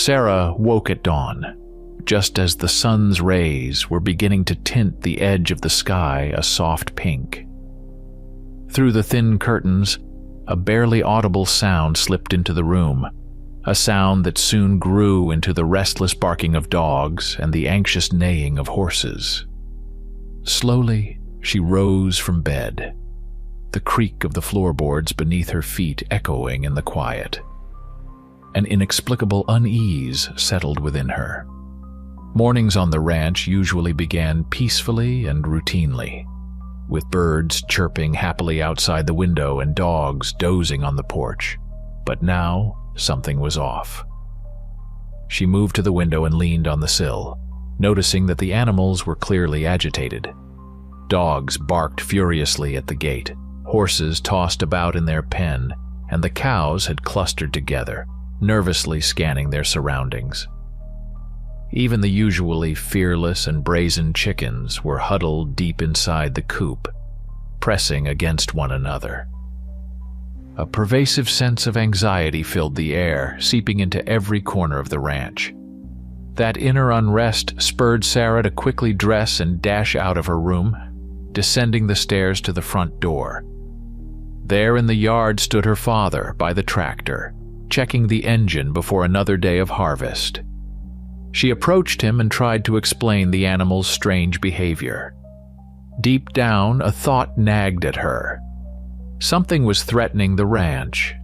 Sarah woke at dawn, just as the sun's rays were beginning to tint the edge of the sky a soft pink. Through the thin curtains, a barely audible sound slipped into the room, a sound that soon grew into the restless barking of dogs and the anxious neighing of horses. Slowly, she rose from bed, the creak of the floorboards beneath her feet echoing in the quiet. An inexplicable unease settled within her. Mornings on the ranch usually began peacefully and routinely, with birds chirping happily outside the window and dogs dozing on the porch. But now, something was off. She moved to the window and leaned on the sill, noticing that the animals were clearly agitated. Dogs barked furiously at the gate, horses tossed about in their pen, and the cows had clustered together, nervously scanning their surroundings. Even the usually fearless and brazen chickens were huddled deep inside the coop, pressing against one another. A pervasive sense of anxiety filled the air, seeping into every corner of the ranch. That inner unrest spurred Sarah to quickly dress and dash out of her room, descending the stairs to the front door. There in the yard stood her father by the tractor, checking the engine before another day of harvest. She approached him and tried to explain the animal's strange behavior. Deep down, a thought nagged at her. Something was threatening the ranch.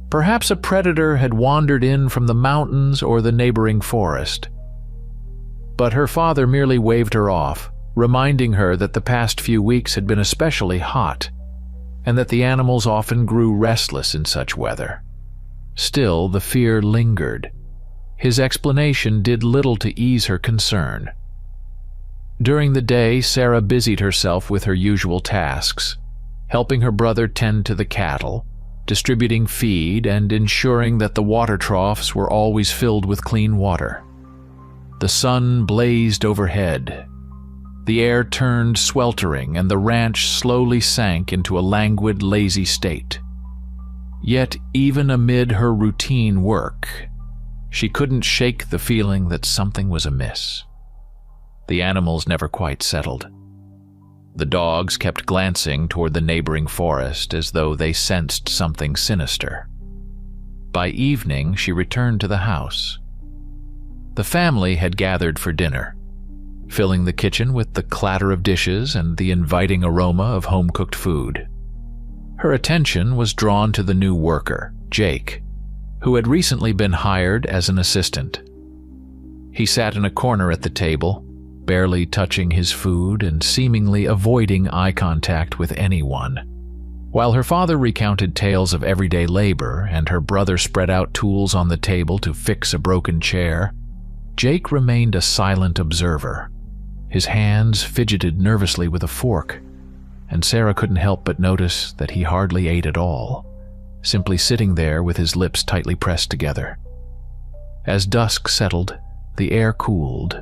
Perhaps a predator had wandered in from the mountains or the neighboring forest. But her father merely waved her off, reminding her that the past few weeks had been especially hot, and that the animals often grew restless in such weather. Still, the fear lingered. His explanation did little to ease her concern. During the day, Sarah busied herself with her usual tasks, helping her brother tend to the cattle, distributing feed, and ensuring that the water troughs were always filled with clean water. The sun blazed overhead. The air turned sweltering, and the ranch slowly sank into a languid, lazy state. Yet, even amid her routine work, she couldn't shake the feeling that something was amiss. The animals never quite settled. The dogs kept glancing toward the neighboring forest as though they sensed something sinister. By evening, she returned to the house. The family had gathered for dinner, filling the kitchen with the clatter of dishes and the inviting aroma of home-cooked food. Her attention was drawn to the new worker, Jake, who had recently been hired as an assistant. He sat in a corner at the table, barely touching his food and seemingly avoiding eye contact with anyone. While her father recounted tales of everyday labor and her brother spread out tools on the table to fix a broken chair, Jake remained a silent observer. His hands fidgeted nervously with a fork, and Sarah couldn't help but notice that he hardly ate at all, simply sitting there with his lips tightly pressed together. As dusk settled, the air cooled,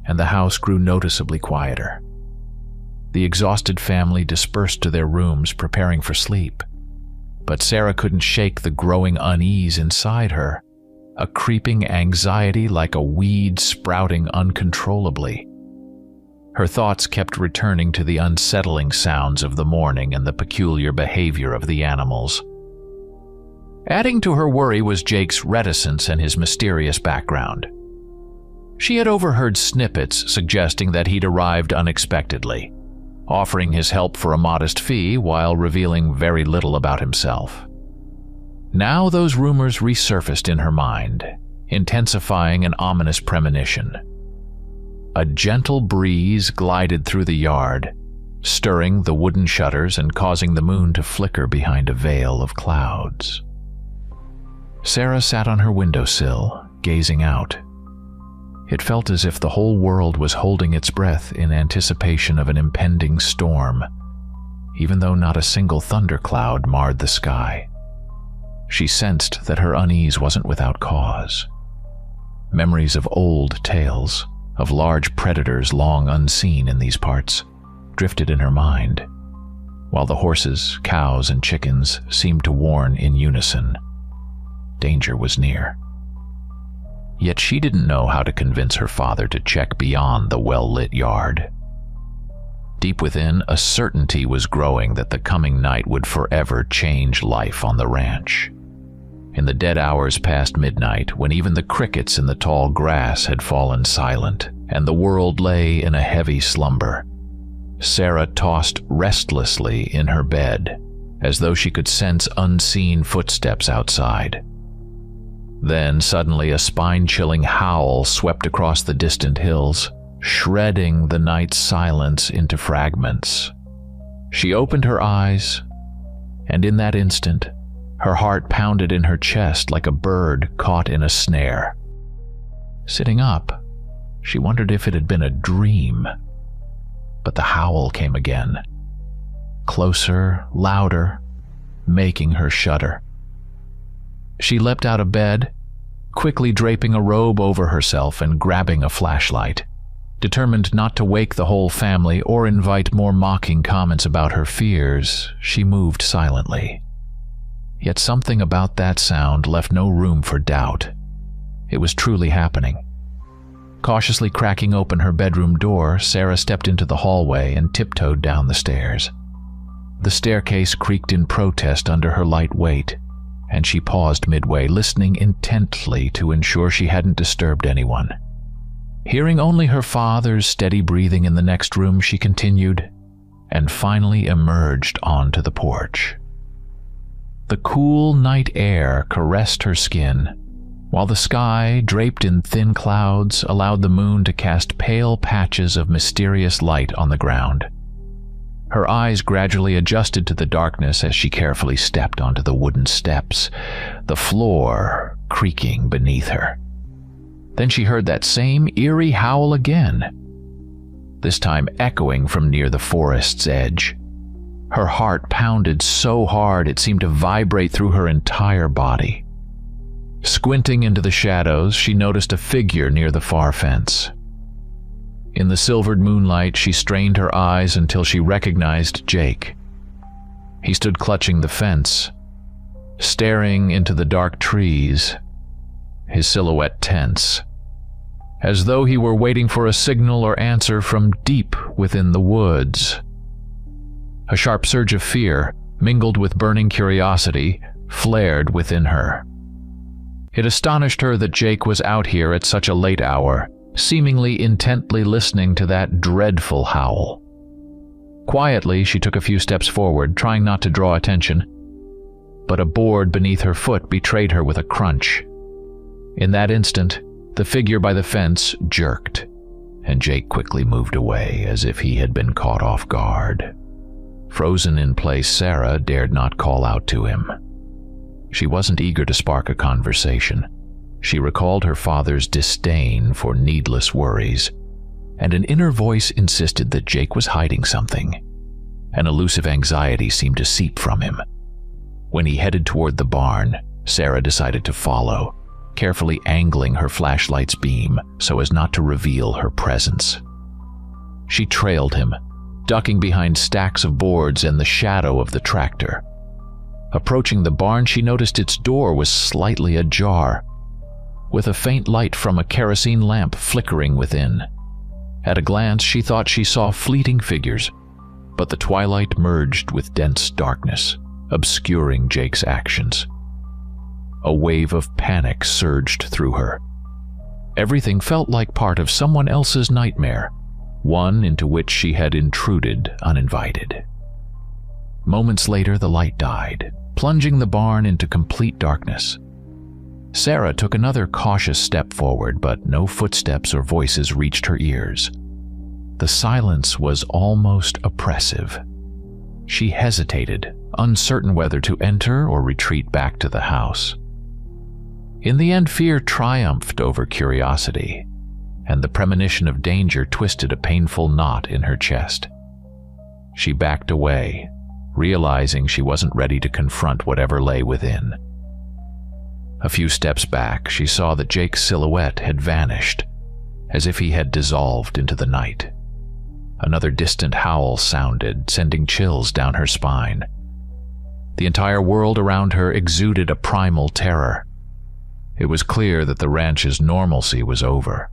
and the house grew noticeably quieter. The exhausted family dispersed to their rooms, preparing for sleep. But Sarah couldn't shake the growing unease inside her, a creeping anxiety like a weed sprouting uncontrollably. Her thoughts kept returning to the unsettling sounds of the morning and the peculiar behavior of the animals. Adding to her worry was Jake's reticence and his mysterious background. She had overheard snippets suggesting that he'd arrived unexpectedly, offering his help for a modest fee while revealing very little about himself. Now those rumors resurfaced in her mind, intensifying an ominous premonition. A gentle breeze glided through the yard, stirring the wooden shutters and causing the moon to flicker behind a veil of clouds. Sarah sat on her windowsill, gazing out. It felt as if the whole world was holding its breath in anticipation of an impending storm, even though not a single thundercloud marred the sky. She sensed that her unease wasn't without cause. Memories of old tales, of large predators long unseen in these parts, drifted in her mind, while the horses, cows, and chickens seemed to warn in unison. Danger was near. Yet she didn't know how to convince her father to check beyond the well-lit yard. Deep within, a certainty was growing that the coming night would forever change life on the ranch. In the dead hours past midnight, when even the crickets in the tall grass had fallen silent and the world lay in a heavy slumber, Sarah tossed restlessly in her bed, as though she could sense unseen footsteps outside. Then suddenly a spine-chilling howl swept across the distant hills, shredding the night's silence into fragments. She opened her eyes, and in that instant, her heart pounded in her chest like a bird caught in a snare. Sitting up, she wondered if it had been a dream. But the howl came again, closer, louder, making her shudder. She leapt out of bed, quickly draping a robe over herself and grabbing a flashlight. Determined not to wake the whole family or invite more mocking comments about her fears, she moved silently. Yet something about that sound left no room for doubt. It was truly happening. Cautiously cracking open her bedroom door, Sarah stepped into the hallway and tiptoed down the stairs. The staircase creaked in protest under her light weight, and she paused midway, listening intently to ensure she hadn't disturbed anyone. Hearing only her father's steady breathing in the next room, she continued, and finally emerged onto the porch. The cool night air caressed her skin, while the sky, draped in thin clouds, allowed the moon to cast pale patches of mysterious light on the ground. Her eyes gradually adjusted to the darkness as she carefully stepped onto the wooden steps, the floor creaking beneath her. Then she heard that same eerie howl again, this time echoing from near the forest's edge. Her heart pounded so hard it seemed to vibrate through her entire body. Squinting into the shadows, she noticed a figure near the far fence. In the silvered moonlight, she strained her eyes until she recognized Jake. He stood clutching the fence, staring into the dark trees, his silhouette tense, as though he were waiting for a signal or answer from deep within the woods. A sharp surge of fear, mingled with burning curiosity, flared within her. It astonished her that Jake was out here at such a late hour, seemingly intently listening to that dreadful howl. Quietly, she took a few steps forward, trying not to draw attention, but a board beneath her foot betrayed her with a crunch. In that instant, the figure by the fence jerked, and Jake quickly moved away as if he had been caught off guard. Frozen in place, Sarah dared not call out to him. She wasn't eager to spark a conversation. She recalled her father's disdain for needless worries, and an inner voice insisted that Jake was hiding something. An elusive anxiety seemed to seep from him. When he headed toward the barn, Sarah decided to follow, carefully angling her flashlight's beam so as not to reveal her presence. She trailed him, ducking behind stacks of boards and the shadow of the tractor. Approaching the barn, she noticed its door was slightly ajar, with a faint light from a kerosene lamp flickering within. At a glance, she thought she saw fleeting figures, but the twilight merged with dense darkness, obscuring Jake's actions. A wave of panic surged through her. Everything felt like part of someone else's nightmare, one into which she had intruded uninvited. Moments later, the light died, plunging the barn into complete darkness. Sarah took another cautious step forward, but no footsteps or voices reached her ears. The silence was almost oppressive. She hesitated, uncertain whether to enter or retreat back to the house. In the end, fear triumphed over curiosity, and the premonition of danger twisted a painful knot in her chest. She backed away, realizing she wasn't ready to confront whatever lay within. A few steps back, she saw that Jake's silhouette had vanished, as if he had dissolved into the night. Another distant howl sounded, sending chills down her spine. The entire world around her exuded a primal terror. It was clear that the ranch's normalcy was over.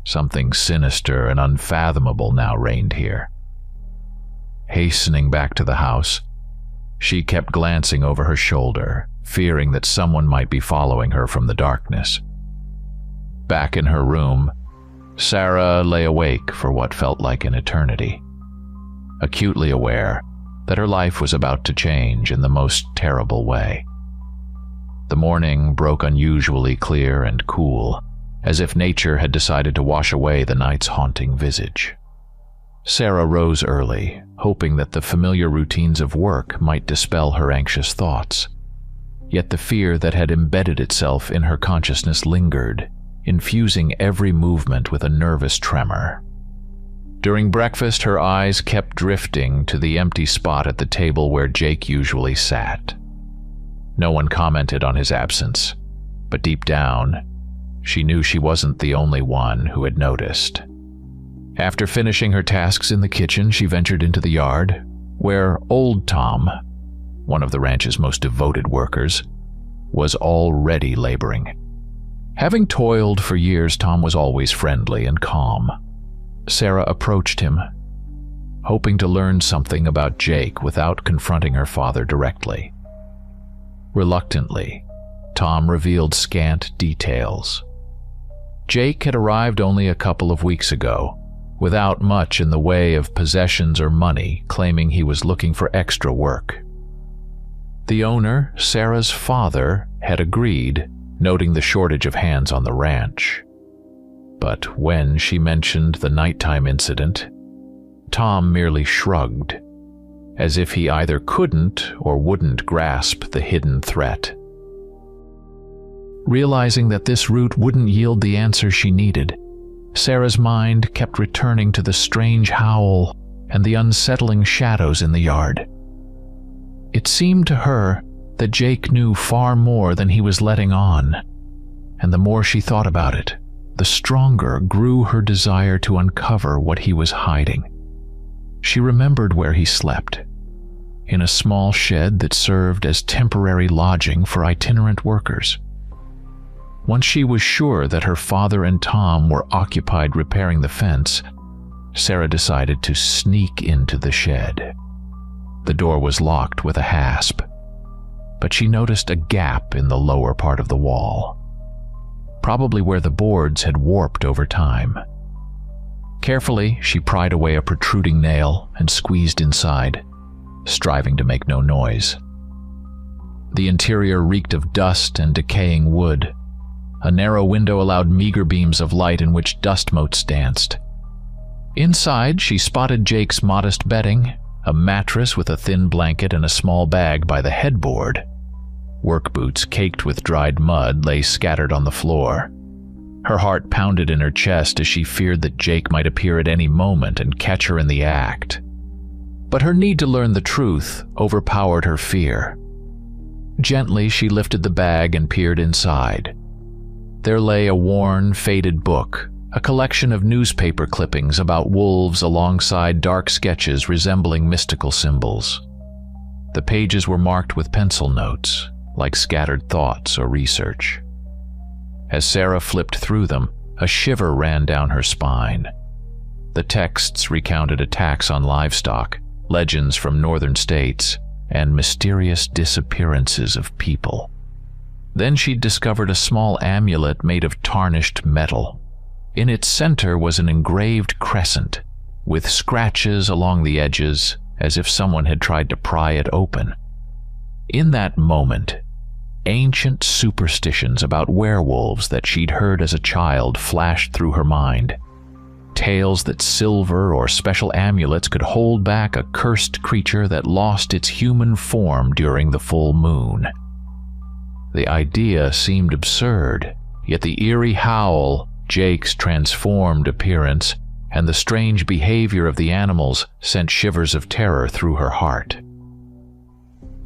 Something sinister and unfathomable now reigned here. Hastening back to the house, she kept glancing over her shoulder, fearing that someone might be following her from the darkness. Back in her room, Sarah lay awake for what felt like an eternity, acutely aware that her life was about to change in the most terrible way. The morning broke unusually clear and cool, as if nature had decided to wash away the night's haunting visage. Sarah rose early, hoping that the familiar routines of work might dispel her anxious thoughts. Yet the fear that had embedded itself in her consciousness lingered, infusing every movement with a nervous tremor. During breakfast, her eyes kept drifting to the empty spot at the table where Jake usually sat. No one commented on his absence, but deep down, she knew she wasn't the only one who had noticed. After finishing her tasks in the kitchen, she ventured into the yard, where Old Tom, one of the ranch's most devoted workers, was already laboring. Having toiled for years, Tom was always friendly and calm. Sarah approached him, hoping to learn something about Jake without confronting her father directly. Reluctantly, Tom revealed scant details. Jake had arrived only a couple of weeks ago, without much in the way of possessions or money, claiming he was looking for extra work. The owner, Sarah's father, had agreed, noting the shortage of hands on the ranch. But when she mentioned the nighttime incident, Tom merely shrugged, as if he either couldn't or wouldn't grasp the hidden threat. Realizing that this route wouldn't yield the answer she needed, Sarah's mind kept returning to the strange howl and the unsettling shadows in the yard. It seemed to her that Jake knew far more than he was letting on, and the more she thought about it, the stronger grew her desire to uncover what he was hiding. She remembered where he slept, in a small shed that served as temporary lodging for itinerant workers. Once she was sure that her father and Tom were occupied repairing the fence, Sarah decided to sneak into the shed. The door was locked with a hasp, but she noticed a gap in the lower part of the wall, probably where the boards had warped over time. Carefully, she pried away a protruding nail and squeezed inside, striving to make no noise. The interior reeked of dust and decaying wood. A narrow window allowed meager beams of light in which dust motes danced. Inside, she spotted Jake's modest bedding, a mattress with a thin blanket and a small bag by the headboard. Work boots caked with dried mud lay scattered on the floor. Her heart pounded in her chest as she feared that Jake might appear at any moment and catch her in the act. But her need to learn the truth overpowered her fear. Gently, she lifted the bag and peered inside. There lay a worn, faded book, a collection of newspaper clippings about wolves alongside dark sketches resembling mystical symbols. The pages were marked with pencil notes, like scattered thoughts or research. As Sarah flipped through them, a shiver ran down her spine. The texts recounted attacks on livestock, legends from northern states, and mysterious disappearances of people. Then she'd discovered a small amulet made of tarnished metal. In its center was an engraved crescent, with scratches along the edges, as if someone had tried to pry it open. In that moment, ancient superstitions about werewolves that she'd heard as a child flashed through her mind. Tales that silver or special amulets could hold back a cursed creature that lost its human form during the full moon. The idea seemed absurd, yet the eerie howl, Jake's transformed appearance, and the strange behavior of the animals sent shivers of terror through her heart.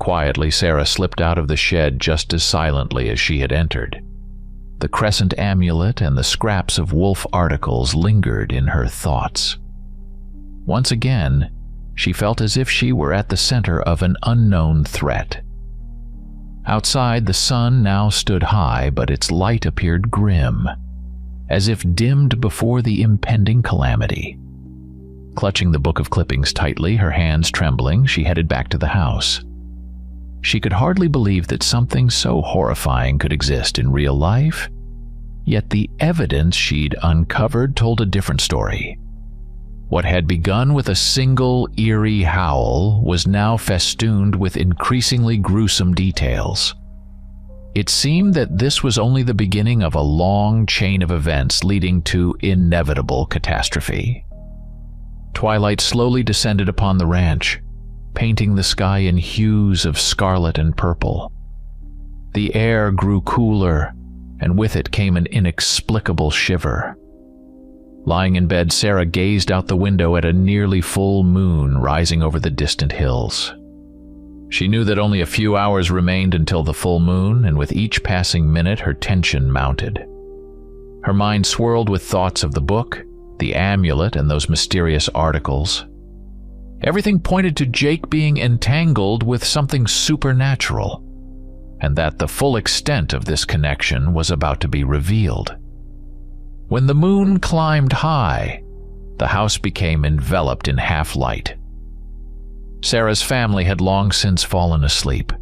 Quietly, Sarah slipped out of the shed just as silently as she had entered. The crescent amulet and the scraps of wolf articles lingered in her thoughts. Once again, she felt as if she were at the center of an unknown threat. Outside, the sun now stood high, but its light appeared grim, as if dimmed before the impending calamity. Clutching the book of clippings tightly, her hands trembling, she headed back to the house. She could hardly believe that something so horrifying could exist in real life, yet the evidence she'd uncovered told a different story. What had begun with a single eerie howl was now festooned with increasingly gruesome details. It seemed that this was only the beginning of a long chain of events leading to inevitable catastrophe. Twilight slowly descended upon the ranch, painting the sky in hues of scarlet and purple. The air grew cooler, and with it came an inexplicable shiver. Lying in bed, Sarah gazed out the window at a nearly full moon rising over the distant hills. She knew that only a few hours remained until the full moon, and with each passing minute her tension mounted. Her mind swirled with thoughts of the book, the amulet, and those mysterious articles. Everything pointed to Jake being entangled with something supernatural, and that the full extent of this connection was about to be revealed. When the moon climbed high, the house became enveloped in half-light. Sarah's family had long since fallen asleep,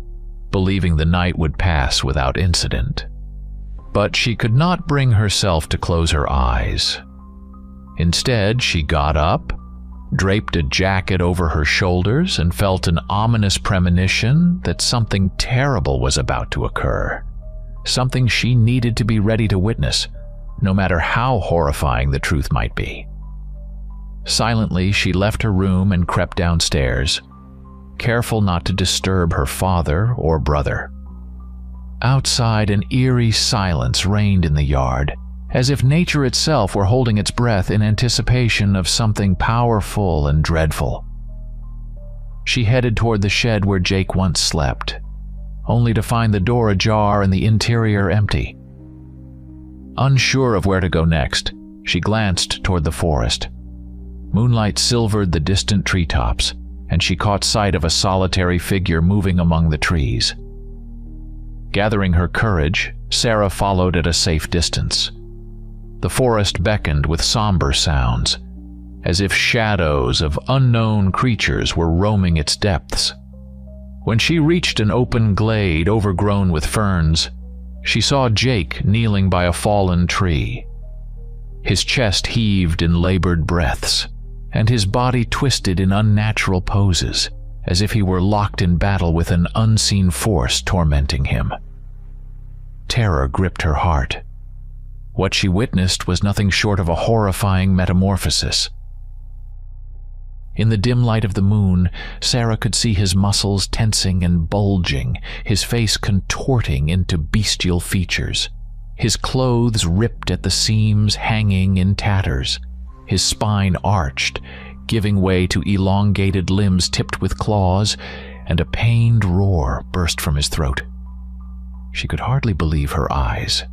believing the night would pass without incident. But she could not bring herself to close her eyes. Instead, she got up, draped a jacket over her shoulders, and felt an ominous premonition that something terrible was about to occur. Something she needed to be ready to witness, no matter how horrifying the truth might be. Silently, she left her room and crept downstairs, careful not to disturb her father or brother. Outside, an eerie silence reigned in the yard, as if nature itself were holding its breath in anticipation of something powerful and dreadful. She headed toward the shed where Jake once slept, only to find the door ajar and the interior empty. Unsure of where to go next, she glanced toward the forest. Moonlight silvered the distant treetops, and she caught sight of a solitary figure moving among the trees. Gathering her courage, Sarah followed at a safe distance. The forest beckoned with somber sounds, as if shadows of unknown creatures were roaming its depths. When she reached an open glade overgrown with ferns, she saw Jake kneeling by a fallen tree. His chest heaved in labored breaths, and his body twisted in unnatural poses, as if he were locked in battle with an unseen force tormenting him. Terror gripped her heart. What she witnessed was nothing short of a horrifying metamorphosis. In the dim light of the moon, Sarah could see his muscles tensing and bulging, his face contorting into bestial features, his clothes ripped at the seams, hanging in tatters, his spine arched, giving way to elongated limbs tipped with claws, and a pained roar burst from his throat. She could hardly believe her eyes.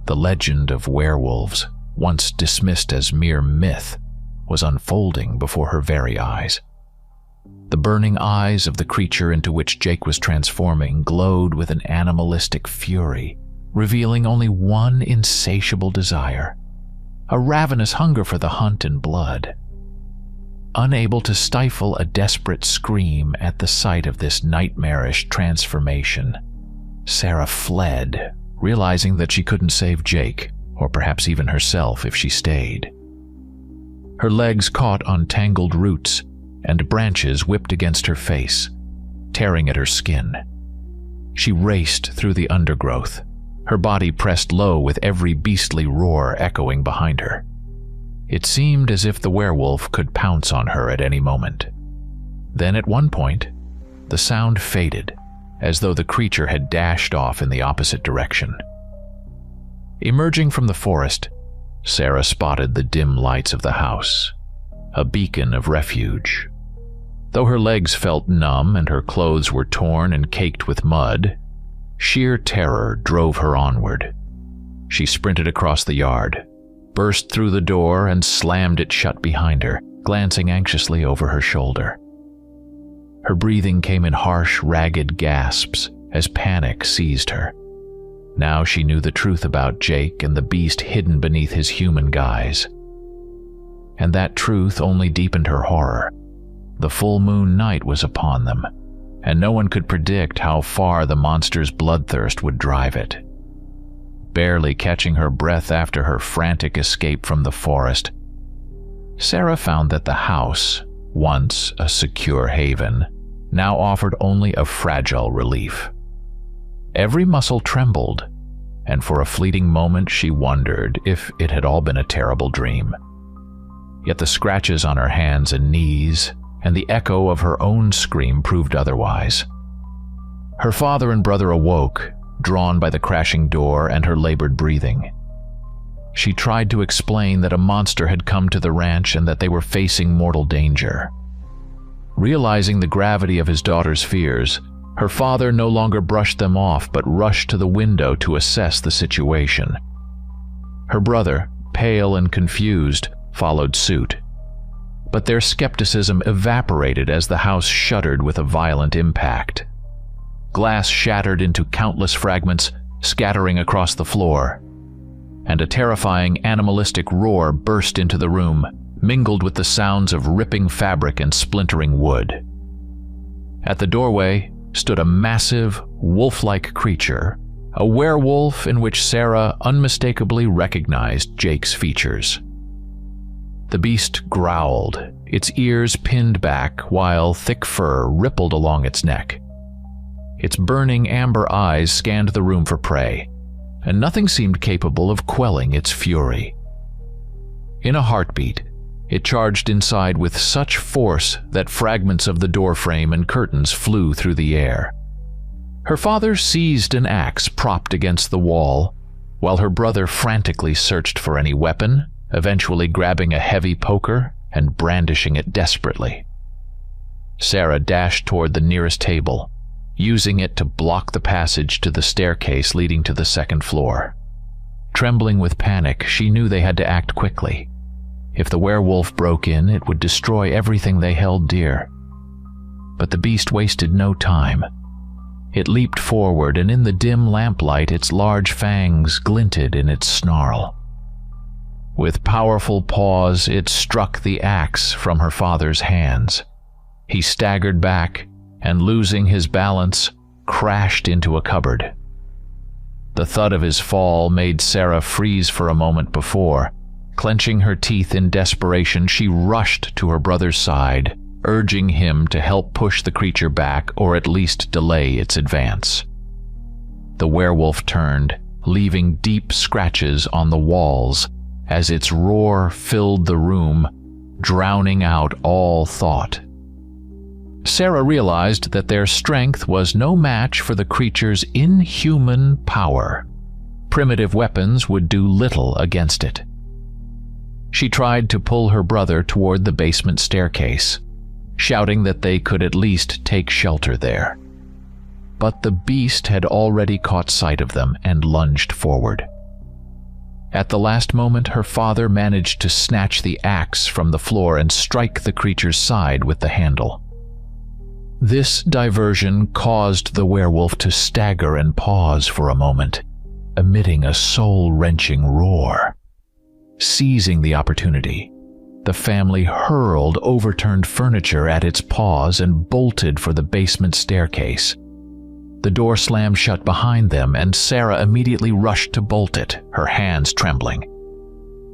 The legend of werewolves, once dismissed as mere myth, was unfolding before her very eyes. The burning eyes of the creature into which Jake was transforming glowed with an animalistic fury, revealing only one insatiable desire, a ravenous hunger for the hunt and blood. Unable to stifle a desperate scream at the sight of this nightmarish transformation, Sarah fled, realizing that she couldn't save Jake, or perhaps even herself if she stayed. Her legs caught on tangled roots, and branches whipped against her face, tearing at her skin. She raced through the undergrowth, her body pressed low with every beastly roar echoing behind her. It seemed as if the werewolf could pounce on her at any moment. Then at one point, the sound faded, as though the creature had dashed off in the opposite direction. Emerging from the forest, Sarah spotted the dim lights of the house, a beacon of refuge. Though her legs felt numb and her clothes were torn and caked with mud, sheer terror drove her onward. She sprinted across the yard, burst through the door, and slammed it shut behind her, glancing anxiously over her shoulder. Her breathing came in harsh, ragged gasps, as panic seized her. Now she knew the truth about Jake and the beast hidden beneath his human guise. And that truth only deepened her horror. The full moon night was upon them, and no one could predict how far the monster's bloodthirst would drive it. Barely catching her breath after her frantic escape from the forest, Sarah found that the house, once a secure haven, now offered only a fragile relief. Every muscle trembled, and for a fleeting moment she wondered if it had all been a terrible dream. Yet the scratches on her hands and knees and the echo of her own scream proved otherwise. Her father and brother awoke, drawn by the crashing door and her labored breathing. She tried to explain that a monster had come to the ranch and that they were facing mortal danger. Realizing the gravity of his daughter's fears, her father no longer brushed them off but rushed to the window to assess the situation. Her brother, pale and confused, followed suit. But their skepticism evaporated as the house shuddered with a violent impact. Glass shattered into countless fragments, scattering across the floor, and a terrifying animalistic roar burst into the room, mingled with the sounds of ripping fabric and splintering wood. At the doorway stood a massive, wolf-like creature, a werewolf in which Sarah unmistakably recognized Jake's features. The beast growled, its ears pinned back while thick fur rippled along its neck. Its burning amber eyes scanned the room for prey, and nothing seemed capable of quelling its fury. In a heartbeat, it charged inside with such force that fragments of the doorframe and curtains flew through the air. Her father seized an axe propped against the wall, while her brother frantically searched for any weapon, eventually grabbing a heavy poker and brandishing it desperately. Sarah dashed toward the nearest table, using it to block the passage to the staircase leading to the second floor. Trembling with panic, she knew they had to act quickly. If the werewolf broke in, it would destroy everything they held dear. But the beast wasted no time. It leaped forward, and in the dim lamplight its large fangs glinted in its snarl. With powerful paws, it struck the axe from her father's hands. He staggered back, and losing his balance, crashed into a cupboard. The thud of his fall made Sarah freeze for a moment before. Clenching her teeth in desperation, she rushed to her brother's side, urging him to help push the creature back or at least delay its advance. The werewolf turned, leaving deep scratches on the walls as its roar filled the room, drowning out all thought. Sarah realized that their strength was no match for the creature's inhuman power. Primitive weapons would do little against it. She tried to pull her brother toward the basement staircase, shouting that they could at least take shelter there. But the beast had already caught sight of them and lunged forward. At the last moment, her father managed to snatch the axe from the floor and strike the creature's side with the handle. This diversion caused the werewolf to stagger and pause for a moment, emitting a soul-wrenching roar. Seizing the opportunity, the family hurled overturned furniture at its paws and bolted for the basement staircase. The door slammed shut behind them, and Sarah immediately rushed to bolt it, her hands trembling.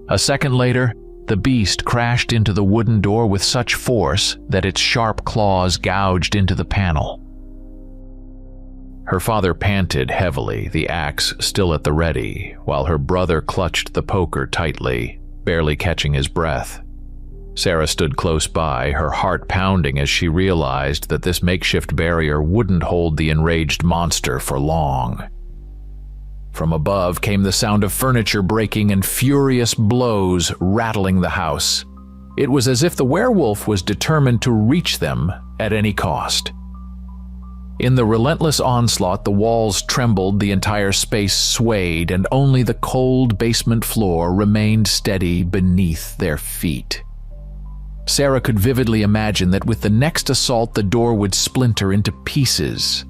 A second later, the beast crashed into the wooden door with such force that its sharp claws gouged into the panel. Her father panted heavily, the axe still at the ready, while her brother clutched the poker tightly, barely catching his breath. Sarah stood close by, her heart pounding as she realized that this makeshift barrier wouldn't hold the enraged monster for long. From above came the sound of furniture breaking and furious blows rattling the house. It was as if the werewolf was determined to reach them at any cost. In the relentless onslaught, the walls trembled, the entire space swayed, and only the cold basement floor remained steady beneath their feet. Sarah could vividly imagine that with the next assault the door would splinter into pieces.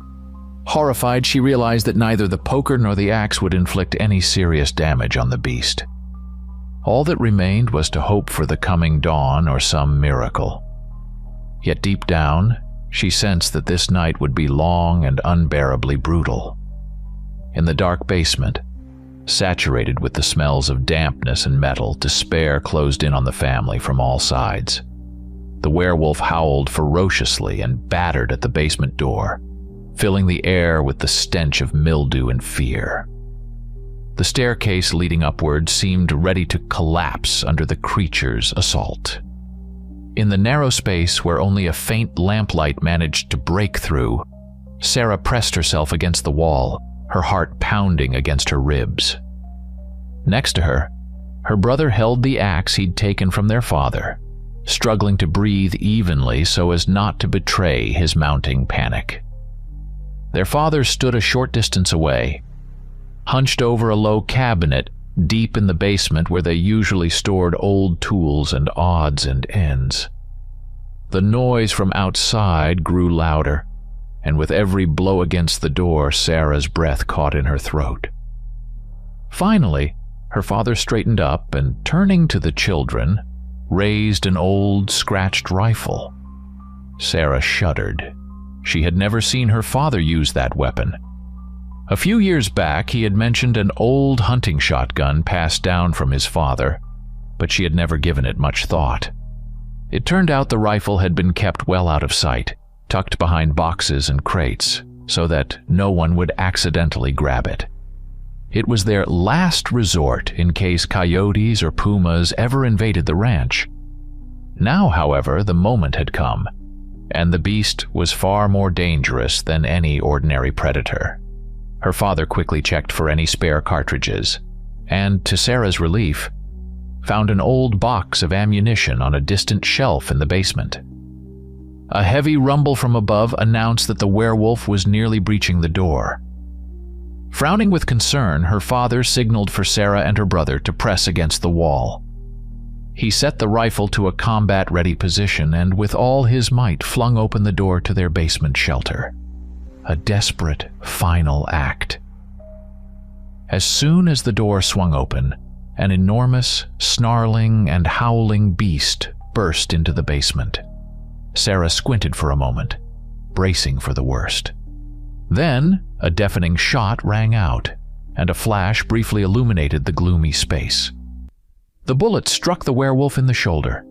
Horrified, she realized that neither the poker nor the axe would inflict any serious damage on the beast. All that remained was to hope for the coming dawn or some miracle. Yet deep down, she sensed that this night would be long and unbearably brutal. In the dark basement, saturated with the smells of dampness and metal, despair closed in on the family from all sides. The werewolf howled ferociously and battered at the basement door, filling the air with the stench of mildew and fear. The staircase leading upward seemed ready to collapse under the creature's assault. In the narrow space where only a faint lamplight managed to break through, Sarah pressed herself against the wall, her heart pounding against her ribs. Next to her, her brother held the axe he'd taken from their father, struggling to breathe evenly so as not to betray his mounting panic. Their father stood a short distance away, hunched over a low cabinet deep in the basement where they usually stored old tools and odds and ends. The noise from outside grew louder, and with every blow against the door, Sarah's breath caught in her throat. Finally, her father straightened up and, turning to the children, raised an old, scratched rifle. Sarah shuddered. She had never seen her father use that weapon. A few years back, he had mentioned an old hunting shotgun passed down from his father, but she had never given it much thought. It turned out the rifle had been kept well out of sight, tucked behind boxes and crates, so that no one would accidentally grab it. It was their last resort in case coyotes or pumas ever invaded the ranch. Now, however, the moment had come, and the beast was far more dangerous than any ordinary predator. Her father quickly checked for any spare cartridges, and, to Sarah's relief, found an old box of ammunition on a distant shelf in the basement. A heavy rumble from above announced that the werewolf was nearly breaching the door. Frowning with concern, her father signaled for Sarah and her brother to press against the wall. He set the rifle to a combat-ready position and with all his might flung open the door to their basement shelter. A desperate, final act. As soon as the door swung open, an enormous, snarling and howling beast burst into the basement. Sarah squinted for a moment, bracing for the worst. Then, a deafening shot rang out, and a flash briefly illuminated the gloomy space. The bullet struck the werewolf in the shoulder.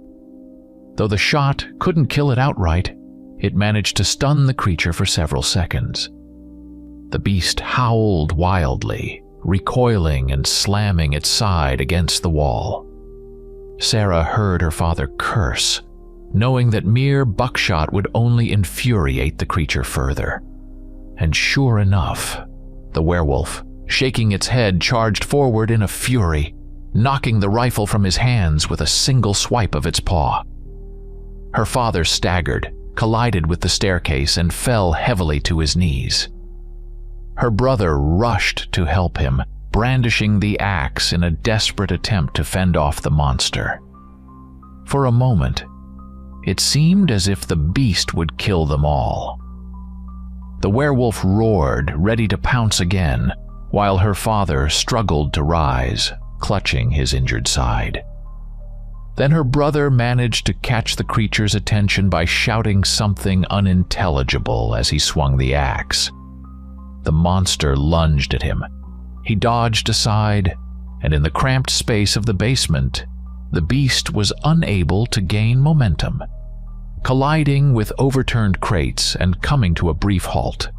Though the shot couldn't kill it outright, it managed to stun the creature for several seconds. The beast howled wildly, recoiling and slamming its side against the wall. Sarah heard her father curse, knowing that mere buckshot would only infuriate the creature further. And sure enough, the werewolf, shaking its head, charged forward in a fury, knocking the rifle from his hands with a single swipe of its paw. Her father staggered, collided with the staircase, and fell heavily to his knees. Her brother rushed to help him, brandishing the axe in a desperate attempt to fend off the monster. For a moment, it seemed as if the beast would kill them all. The werewolf roared, ready to pounce again, while her father struggled to rise, clutching his injured side. Then her brother managed to catch the creature's attention by shouting something unintelligible as he swung the axe. The monster lunged at him. He dodged aside, and in the cramped space of the basement, the beast was unable to gain momentum, colliding with overturned crates and coming to a brief halt.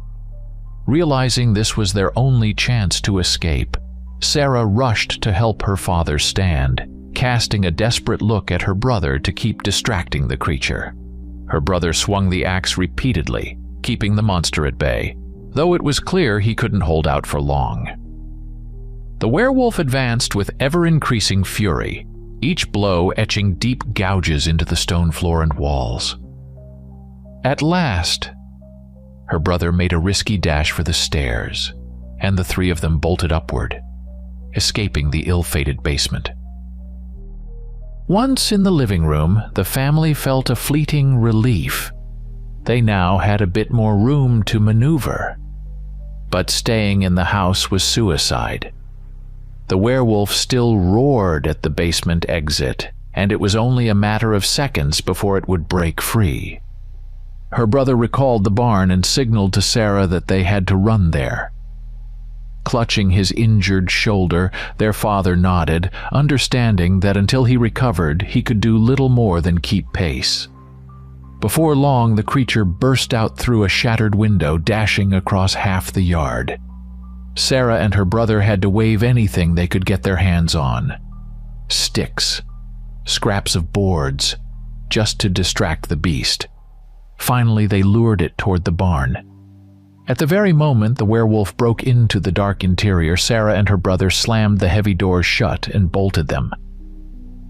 Realizing this was their only chance to escape, Sarah rushed to help her father stand, casting a desperate look at her brother to keep distracting the creature. Her brother swung the axe repeatedly, keeping the monster at bay, though it was clear he couldn't hold out for long. The werewolf advanced with ever-increasing fury, each blow etching deep gouges into the stone floor and walls. At last, her brother made a risky dash for the stairs, and the three of them bolted upward, escaping the ill-fated basement. Once in the living room, the family felt a fleeting relief. They now had a bit more room to maneuver. but staying in the house was suicide. The werewolf still roared at the basement exit, and it was only a matter of seconds before it would break free. Her brother recalled the barn and signaled to Sarah that they had to run there. Clutching his injured shoulder, their father nodded, understanding that until he recovered, he could do little more than keep pace. Before long, the creature burst out through a shattered window, dashing across half the yard. Sarah and her brother had to wave anything they could get their hands on. Sticks, scraps of boards, just to distract the beast. Finally, they lured it toward the barn. At the very moment the werewolf broke into the dark interior, Sarah and her brother slammed the heavy doors shut and bolted them.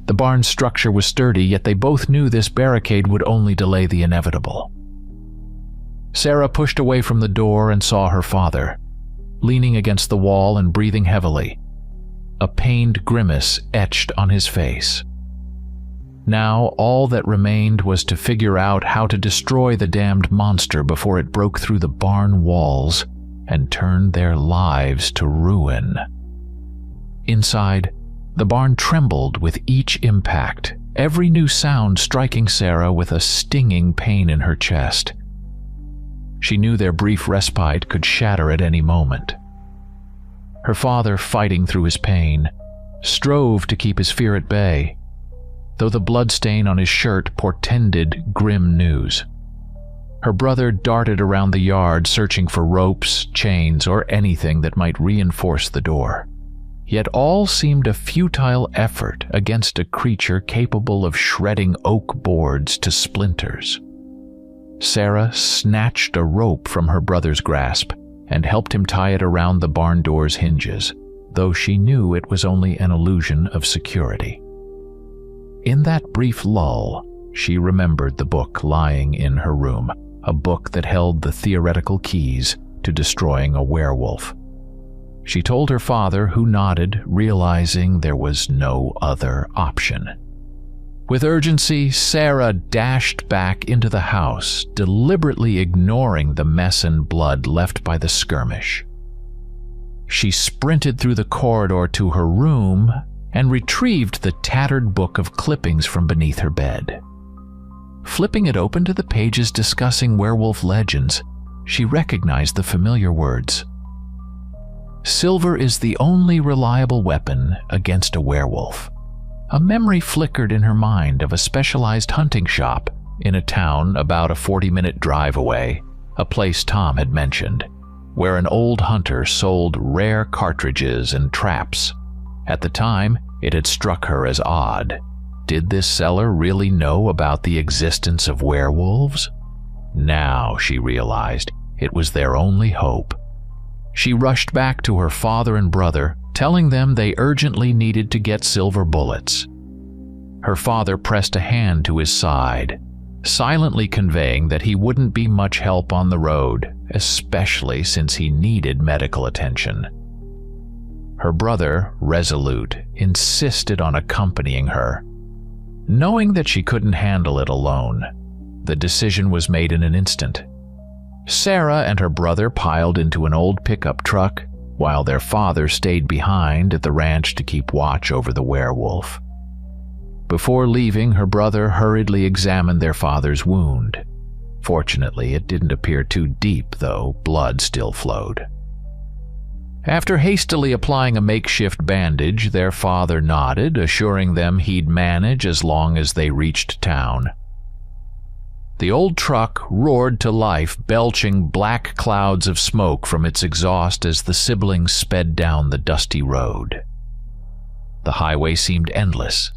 The barn's structure was sturdy, yet they both knew this barricade would only delay the inevitable. Sarah pushed away from the door and saw her father, leaning against the wall and breathing heavily. A pained grimace etched on his face. Now all that remained was to figure out how to destroy the damned monster before it broke through the barn walls and turned their lives to ruin. Inside, the barn trembled with each impact, every new sound striking Sarah with a stinging pain in her chest. She knew their brief respite could shatter at any moment. Her father, fighting through his pain, strove to keep his fear at bay, though the bloodstain on his shirt portended grim news. Her brother darted around the yard searching for ropes, chains, or anything that might reinforce the door. Yet all seemed a futile effort against a creature capable of shredding oak boards to splinters. Sarah snatched a rope from her brother's grasp and helped him tie it around the barn door's hinges, though she knew it was only an illusion of security. In that brief lull, she remembered the book lying in her room, a book that held the theoretical keys to destroying a werewolf. She told her father, who nodded, realizing there was no other option. With urgency, Sarah dashed back into the house, deliberately ignoring the mess and blood left by the skirmish. She sprinted through the corridor to her room and retrieved the tattered book of clippings from beneath her bed. Flipping it open to the pages discussing werewolf legends, she recognized the familiar words. Silver is the only reliable weapon against a werewolf. A memory flickered in her mind of a specialized hunting shop in a town about a 40-minute drive away, a place Tom had mentioned, where an old hunter sold rare cartridges and traps. At the time, it had struck her as odd. Did this seller really know about the existence of werewolves? Now, she realized, it was their only hope. She rushed back to her father and brother, telling them they urgently needed to get silver bullets. Her father pressed a hand to his side, silently conveying that he wouldn't be much help on the road, especially since he needed medical attention. Her brother, resolute, insisted on accompanying her. Knowing that she couldn't handle it alone, the decision was made in an instant. Sarah and her brother piled into an old pickup truck, while their father stayed behind at the ranch to keep watch over the werewolf. Before leaving, her brother hurriedly examined their father's wound. Fortunately, it didn't appear too deep, though blood still flowed. After hastily applying a makeshift bandage, their father nodded, assuring them he'd manage as long as they reached town. The old truck roared to life, belching black clouds of smoke from its exhaust as the siblings sped down the dusty road. The highway seemed endless,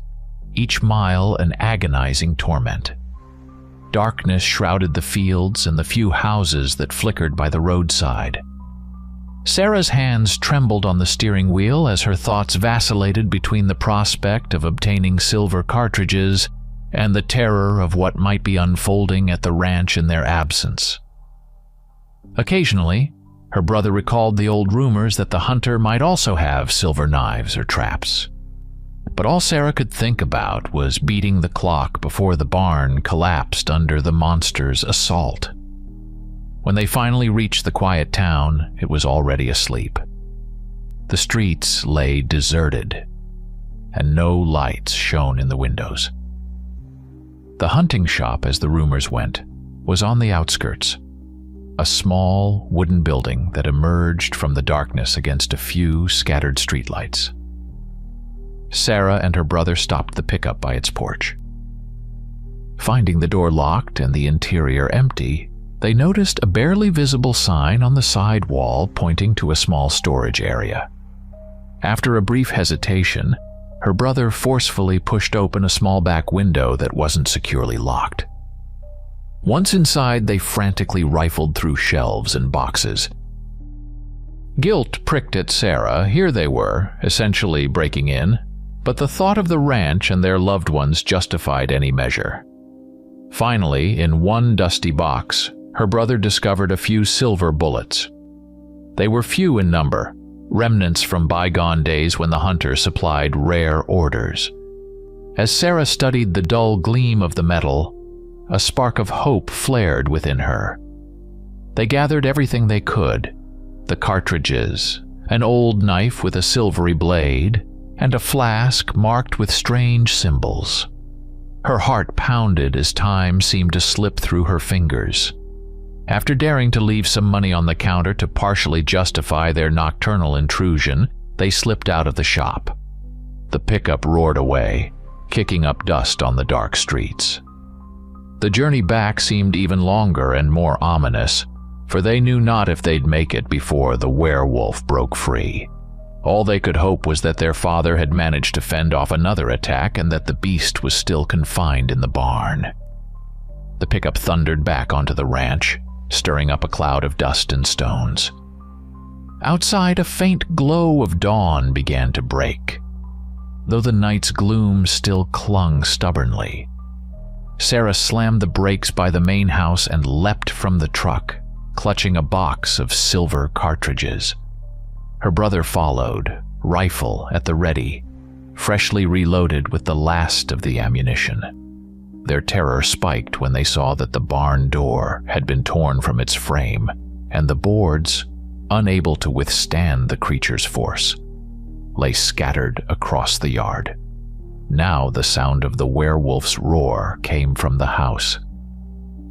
each mile an agonizing torment. Darkness shrouded the fields and the few houses that flickered by the roadside. Sarah's hands trembled on the steering wheel as her thoughts vacillated between the prospect of obtaining silver cartridges and the terror of what might be unfolding at the ranch in their absence. Occasionally, her brother recalled the old rumors that the hunter might also have silver knives or traps. But all Sarah could think about was beating the clock before the barn collapsed under the monster's assault. When they finally reached the quiet town, it was already asleep. The streets lay deserted, and no lights shone in the windows. The hunting shop, as the rumors went, was on the outskirts, a small wooden building that emerged from the darkness against a few scattered streetlights. Sarah and her brother stopped the pickup by its porch. Finding the door locked and the interior empty, they noticed a barely visible sign on the side wall pointing to a small storage area. After a brief hesitation, her brother forcefully pushed open a small back window that wasn't securely locked. Once inside, they frantically rifled through shelves and boxes. Guilt pricked at Sarah. Here they were, essentially breaking in, but the thought of the ranch and their loved ones justified any measure. Finally, in one dusty box, her brother discovered a few silver bullets. They were few in number, remnants from bygone days when the hunter supplied rare orders. As Sarah studied the dull gleam of the metal, a spark of hope flared within her. They gathered everything they could: the cartridges, an old knife with a silvery blade, and a flask marked with strange symbols. Her heart pounded as time seemed to slip through her fingers. After daring to leave some money on the counter to partially justify their nocturnal intrusion, they slipped out of the shop. The pickup roared away, kicking up dust on the dark streets. The journey back seemed even longer and more ominous, for they knew not if they'd make it before the werewolf broke free. All they could hope was that their father had managed to fend off another attack and that the beast was still confined in the barn. The pickup thundered back onto the ranch, stirring up a cloud of dust and stones. Outside, a faint glow of dawn began to break, though the night's gloom still clung stubbornly. Sarah slammed the brakes by the main house and leapt from the truck, clutching a box of silver cartridges. Her brother followed, rifle at the ready, freshly reloaded with the last of the ammunition. Their terror spiked when they saw that the barn door had been torn from its frame, and the boards, unable to withstand the creature's force, lay scattered across the yard. Now the sound of the werewolf's roar came from the house.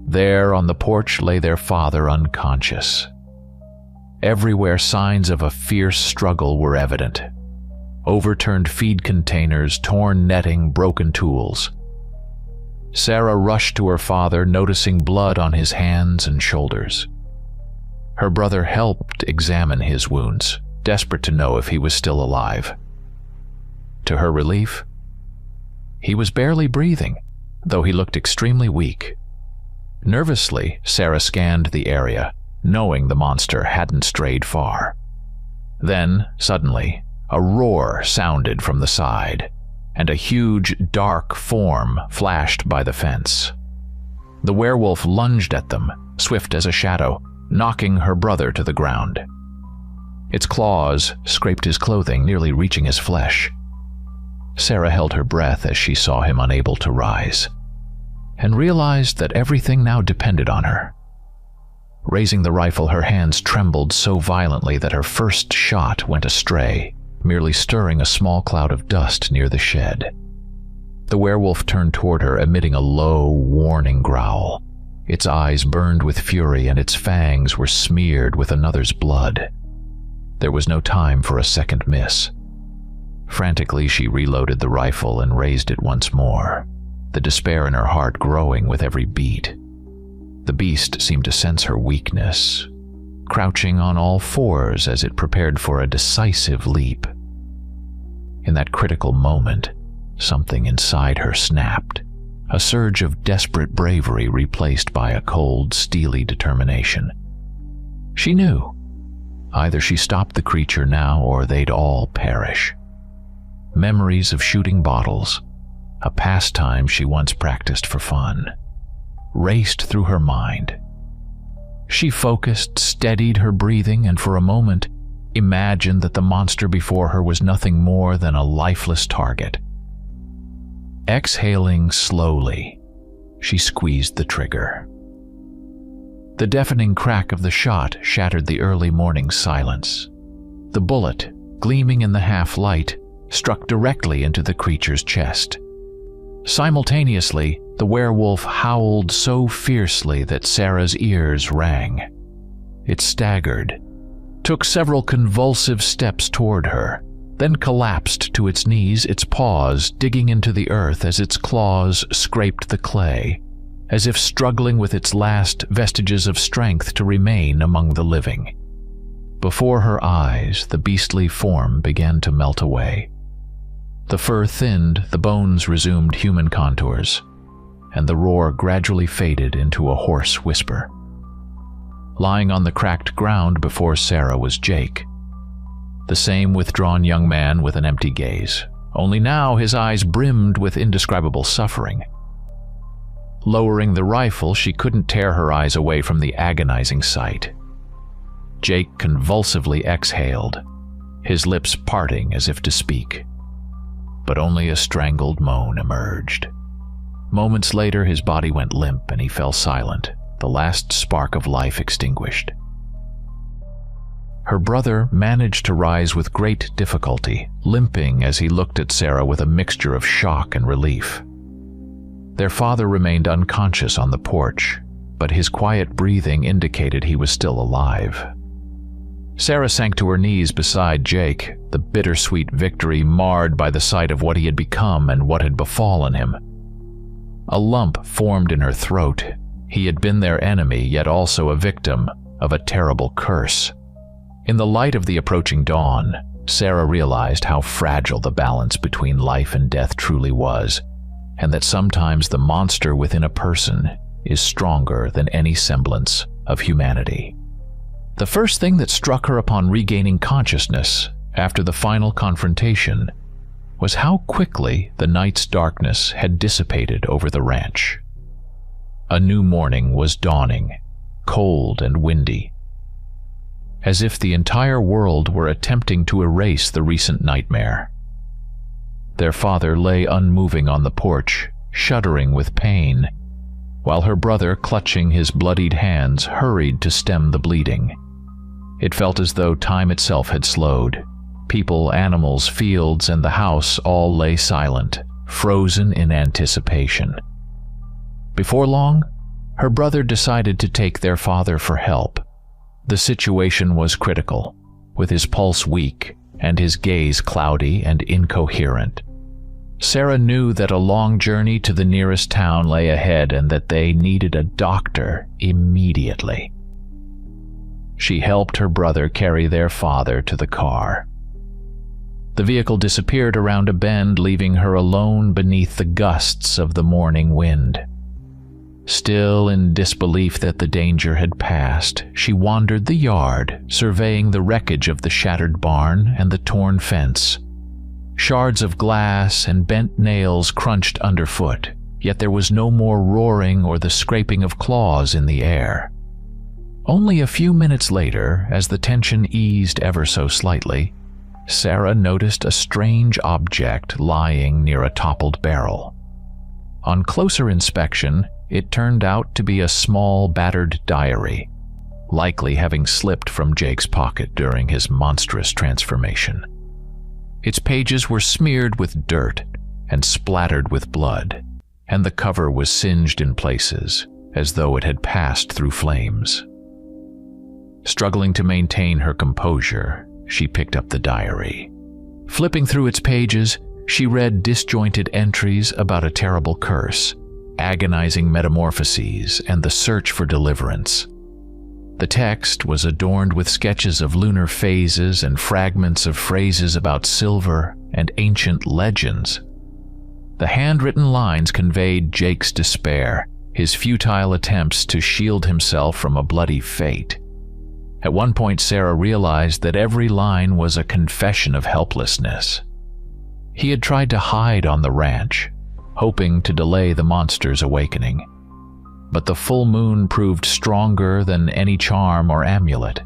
There on the porch lay their father unconscious. Everywhere signs of a fierce struggle were evident. Overturned feed containers, torn netting, broken tools. Sarah rushed to her father, noticing blood on his hands and shoulders. Her brother helped examine his wounds, desperate to know if he was still alive. To her relief, he was barely breathing, though he looked extremely weak. Nervously, Sarah scanned the area, knowing the monster hadn't strayed far. Then, suddenly, a roar sounded from the side, and a huge, dark form flashed by the fence. The werewolf lunged at them, swift as a shadow, knocking her brother to the ground. Its claws scraped his clothing, nearly reaching his flesh. Sarah held her breath as she saw him unable to rise, and realized that everything now depended on her. Raising the rifle, her hands trembled so violently that her first shot went astray, merely stirring a small cloud of dust near the shed. The werewolf turned toward her, emitting a low, warning growl. Its eyes burned with fury and its fangs were smeared with another's blood. There was no time for a second miss. Frantically, she reloaded the rifle and raised it once more, the despair in her heart growing with every beat. The beast seemed to sense her weakness, crouching on all fours as it prepared for a decisive leap. In that critical moment, something inside her snapped, a surge of desperate bravery replaced by a cold, steely determination. She knew. Either she stopped the creature now or they'd all perish. Memories of shooting bottles, a pastime she once practiced for fun, raced through her mind. She focused, steadied her breathing, and for a moment imagined that the monster before her was nothing more than a lifeless target. Exhaling slowly, she squeezed the trigger. The deafening crack of the shot shattered the early morning silence. The bullet, gleaming in the half-light, struck directly into the creature's chest. Simultaneously, the werewolf howled so fiercely that Sarah's ears rang. It staggered, took several convulsive steps toward her, then collapsed to its knees, its paws digging into the earth as its claws scraped the clay, as if struggling with its last vestiges of strength to remain among the living. Before her eyes, the beastly form began to melt away. The fur thinned, the bones resumed human contours, and the roar gradually faded into a hoarse whisper. Lying on the cracked ground before Sarah was Jake, the same withdrawn young man with an empty gaze, only now his eyes brimmed with indescribable suffering. Lowering the rifle, she couldn't tear her eyes away from the agonizing sight. Jake convulsively exhaled, his lips parting as if to speak, but only a strangled moan emerged. Moments later, his body went limp and he fell silent, the last spark of life extinguished. Her brother managed to rise with great difficulty, limping as he looked at Sarah with a mixture of shock and relief. Their father remained unconscious on the porch, but his quiet breathing indicated he was still alive. Sarah sank to her knees beside Jake, the bittersweet victory marred by the sight of what he had become and what had befallen him. A lump formed in her throat. He had been their enemy, yet also a victim of a terrible curse. In the light of the approaching dawn, Sarah realized how fragile the balance between life and death truly was, and that sometimes the monster within a person is stronger than any semblance of humanity. The first thing that struck her upon regaining consciousness after the final confrontation was how quickly the night's darkness had dissipated over the ranch. A new morning was dawning, cold and windy, as if the entire world were attempting to erase the recent nightmare. Their father lay unmoving on the porch, shuddering with pain, while her brother, clutching his bloodied hands, hurried to stem the bleeding. It felt as though time itself had slowed. People, animals, fields, and the house all lay silent, frozen in anticipation. Before long, her brother decided to take their father for help. The situation was critical, with his pulse weak and his gaze cloudy and incoherent. Sarah knew that a long journey to the nearest town lay ahead and that they needed a doctor immediately. She helped her brother carry their father to the car. The vehicle disappeared around a bend, leaving her alone beneath the gusts of the morning wind. Still in disbelief that the danger had passed, she wandered the yard, surveying the wreckage of the shattered barn and the torn fence. Shards of glass and bent nails crunched underfoot, yet there was no more roaring or the scraping of claws in the air. Only a few minutes later, as the tension eased ever so slightly, Sarah noticed a strange object lying near a toppled barrel. On closer inspection, it turned out to be a small, battered diary, likely having slipped from Jake's pocket during his monstrous transformation. Its pages were smeared with dirt and splattered with blood, and the cover was singed in places, as though it had passed through flames. Struggling to maintain her composure, she picked up the diary. Flipping through its pages, she read disjointed entries about a terrible curse, agonizing metamorphoses, and the search for deliverance. The text was adorned with sketches of lunar phases and fragments of phrases about silver and ancient legends. The handwritten lines conveyed Jake's despair, his futile attempts to shield himself from a bloody fate. At one point, Sarah realized that every line was a confession of helplessness. He had tried to hide on the ranch, hoping to delay the monster's awakening. But the full moon proved stronger than any charm or amulet.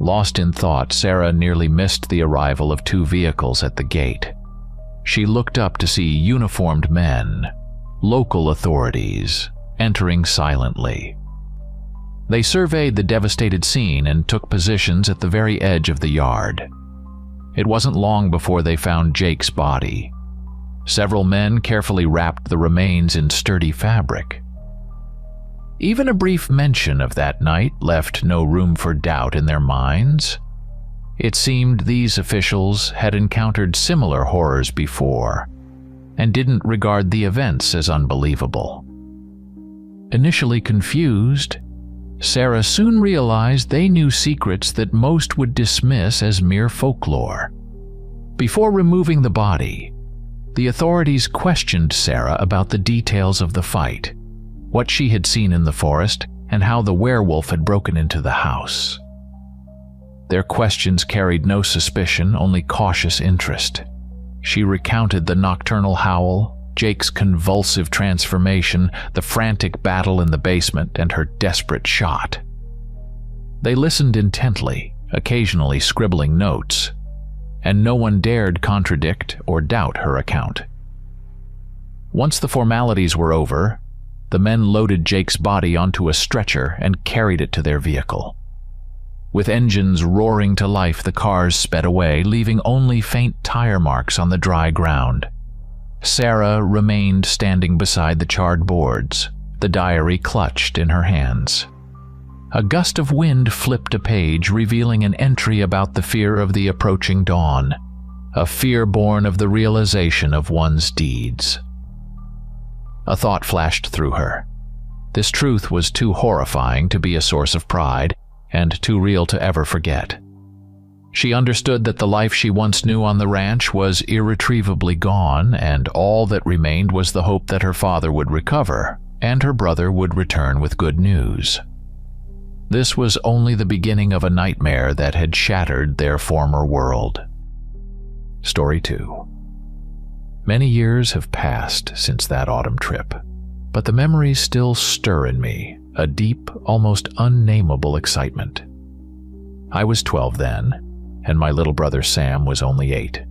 Lost in thought, Sarah nearly missed the arrival of 2 vehicles at the gate. She looked up to see uniformed men, local authorities, entering silently. They surveyed the devastated scene and took positions at the very edge of the yard. It wasn't long before they found Jake's body. Several men carefully wrapped the remains in sturdy fabric. Even a brief mention of that night left no room for doubt in their minds. It seemed these officials had encountered similar horrors before and didn't regard the events as unbelievable. Initially confused, Sarah soon realized they knew secrets that most would dismiss as mere folklore. Before removing the body, the authorities questioned Sarah about the details of the fight, what she had seen in the forest, and how the werewolf had broken into the house. Their questions carried no suspicion, only cautious interest. She recounted the nocturnal howl, Jake's convulsive transformation, the frantic battle in the basement, and her desperate shot. They listened intently, occasionally scribbling notes, and no one dared contradict or doubt her account. Once the formalities were over, the men loaded Jake's body onto a stretcher and carried it to their vehicle. With engines roaring to life, the cars sped away, leaving only faint tire marks on the dry ground. Sarah remained standing beside the charred boards, the diary clutched in her hands. A gust of wind flipped a page, revealing an entry about the fear of the approaching dawn, a fear born of the realization of one's deeds. A thought flashed through her. This truth was too horrifying to be a source of pride, and too real to ever forget. She understood that the life she once knew on the ranch was irretrievably gone, and all that remained was the hope that her father would recover, and her brother would return with good news. This was only the beginning of a nightmare that had shattered their former world. Story 2. Many years have passed since that autumn trip, but the memories still stir in me, a deep, almost unnameable excitement. I was 12 then, and my little brother Sam was only 8.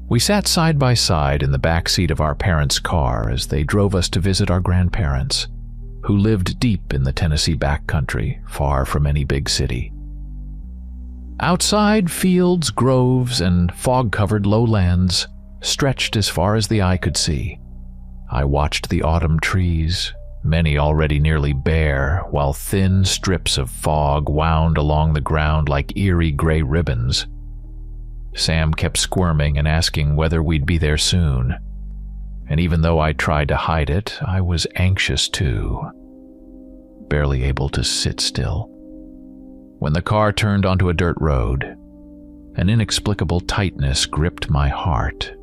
We sat side by side in the back seat of our parents' car as they drove us to visit our grandparents, who lived deep in the Tennessee backcountry, far from any big city. Outside, fields, groves, and fog-covered lowlands stretched as far as the eye could see. I watched the autumn trees, many already nearly bare, while thin strips of fog wound along the ground like eerie gray ribbons. Sam kept squirming and asking whether we'd be there soon, and even though I tried to hide it, I was anxious too, barely able to sit still. When the car turned onto a dirt road, an inexplicable tightness gripped my heart,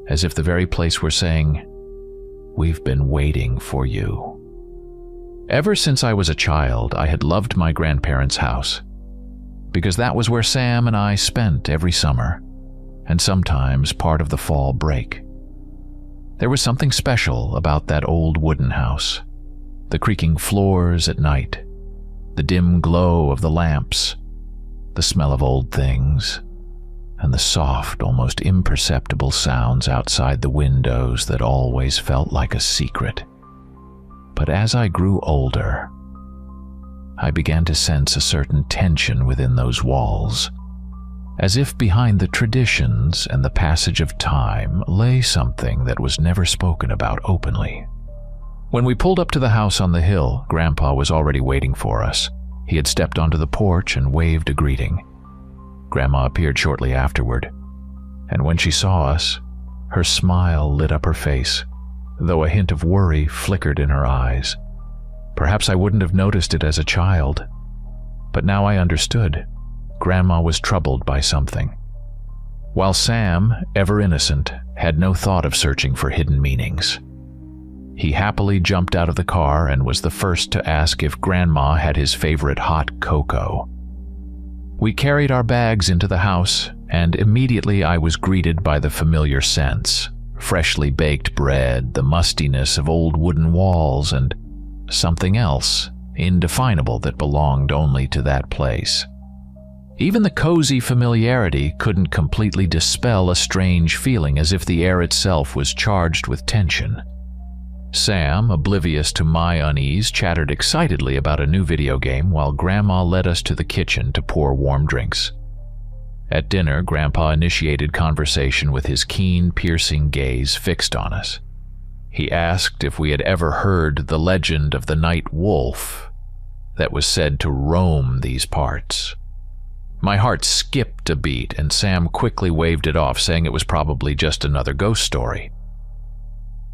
as if the very place were saying, "We've been waiting for you." Ever since I was a child, I had loved my grandparents' house, because that was where Sam and I spent every summer, and sometimes part of the fall break. There was something special about that old wooden house, the creaking floors at night, the dim glow of the lamps, the smell of old things, and the soft, almost imperceptible sounds outside the windows that always felt like a secret. But as I grew older, I began to sense a certain tension within those walls, as if behind the traditions and the passage of time lay something that was never spoken about openly. When we pulled up to the house on the hill, Grandpa was already waiting for us. He had stepped onto the porch and waved a greeting. Grandma appeared shortly afterward, and when she saw us, her smile lit up her face, though a hint of worry flickered in her eyes. Perhaps I wouldn't have noticed it as a child, but now I understood. Grandma was troubled by something, while Sam, ever innocent, had no thought of searching for hidden meanings. He happily jumped out of the car and was the first to ask if Grandma had his favorite hot cocoa. We carried our bags into the house, and immediately I was greeted by the familiar scents: freshly baked bread, the mustiness of old wooden walls, and something else, indefinable, that belonged only to that place. Even the cozy familiarity couldn't completely dispel a strange feeling, as if the air itself was charged with tension. Sam, oblivious to my unease, chattered excitedly about a new video game while Grandma led us to the kitchen to pour warm drinks. At dinner, Grandpa initiated conversation with his keen, piercing gaze fixed on us. He asked if we had ever heard the legend of the night wolf that was said to roam these parts. My heart skipped a beat, and Sam quickly waved it off, saying it was probably just another ghost story.